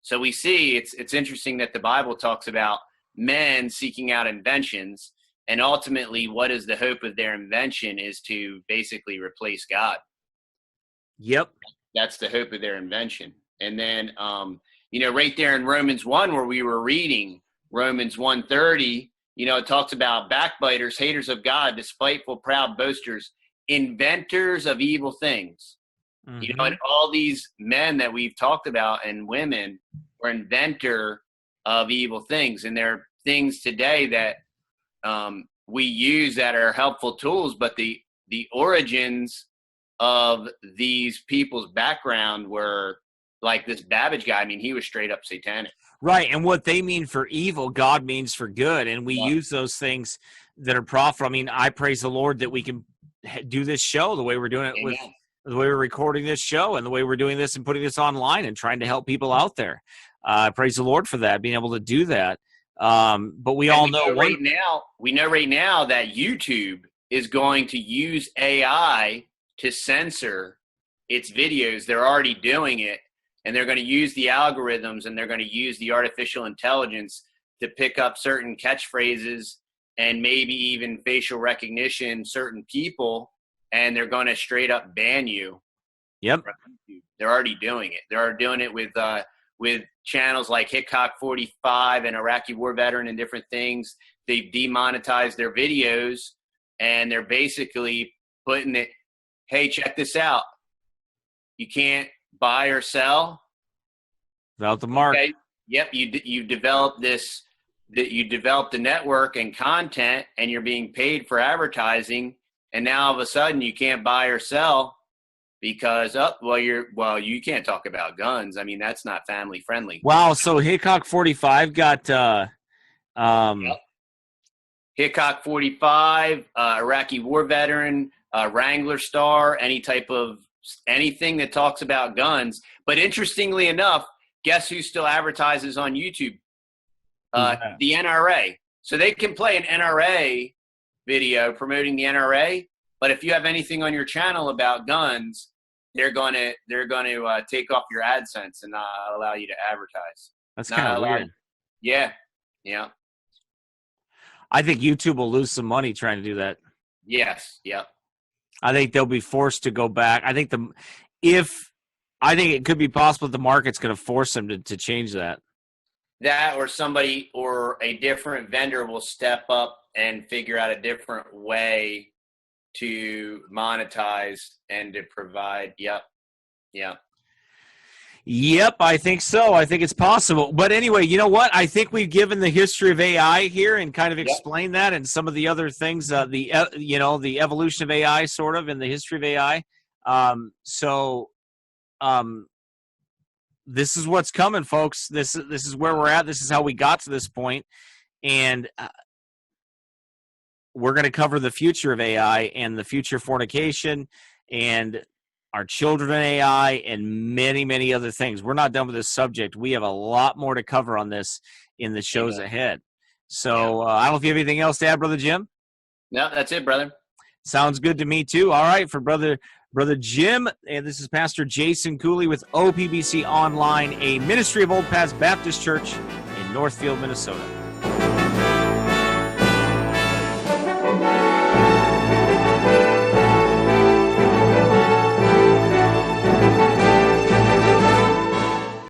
So we see it's interesting that the Bible talks about men seeking out inventions, and ultimately, what is the hope of their invention is to basically replace God. Yep. That's the hope of their invention. And then, right there in Romans 1, where we were reading Romans 1:30, it talks about backbiters, haters of God, despiteful, proud boasters, inventors of evil things. Mm-hmm. And all these men that we've talked about and women were inventor of evil things. And there are things today that we use that are helpful tools, but the origins of these people's background were like this Babbage guy. I mean, he was straight up satanic. Right. And what they mean for evil, God means for good. And we use those things that are profitable. I mean, I praise the Lord that we can do this show the way we're doing it. Amen. With the way we're recording this show and the way we're doing this and putting this online and trying to help people out there. Praise the Lord for that, being able to do that. But we know right now that YouTube is going to use AI to censor its videos. They're already doing it, and they're going to use the algorithms and they're going to use the artificial intelligence to pick up certain catchphrases and maybe even facial recognition, certain people, and they're going to straight up ban you. Yep. They're already doing it. They're doing it with channels like Hickok 45 and Iraqi War Veteran and different things. They've demonetized their videos, and they're basically putting it, hey, check this out. You can't buy or sell without the mark. Okay. Yep. You developed you developed a network and content, and you're being paid for advertising. And now all of a sudden you can't buy or sell because, you can't talk about guns. I mean, that's not family friendly. Wow. So Hickok 45 got Yep. Hickok 45, Iraqi war veteran, Wrangler star, anything that talks about guns. But interestingly enough, guess who still advertises on YouTube? The NRA. So they can play an NRA video promoting the NRA, but if you have anything on your channel about guns, they're going to take off your AdSense and not allow you to advertise. That's kind of weird. Yeah. I think YouTube will lose some money trying to do that. Yes. Yeah. I think they'll be forced to go back. I think it could be possible that the market's going to force them to change that. That or somebody or a different vendor will step up and figure out a different way to monetize and to provide. Yep. Yep, I think so. I think it's possible. But anyway, you know what? I think we've given the history of AI here and kind of explained that and some of the other things, the evolution of AI sort of in the history of AI. This is what's coming, folks. This is where we're at. This is how we got to this point. And we're going to cover the future of AI and the future of fornication and our children in AI and many, many other things. We're not done with this subject. We have a lot more to cover on this in the shows ahead. So I don't know if you have anything else to add, Brother Jim? No, that's it, brother. Sounds good to me, too. All right, for Brother Jim, and this is Pastor Jason Cooley with OPBC Online, a ministry of Old Paths Baptist Church in Northfield, Minnesota.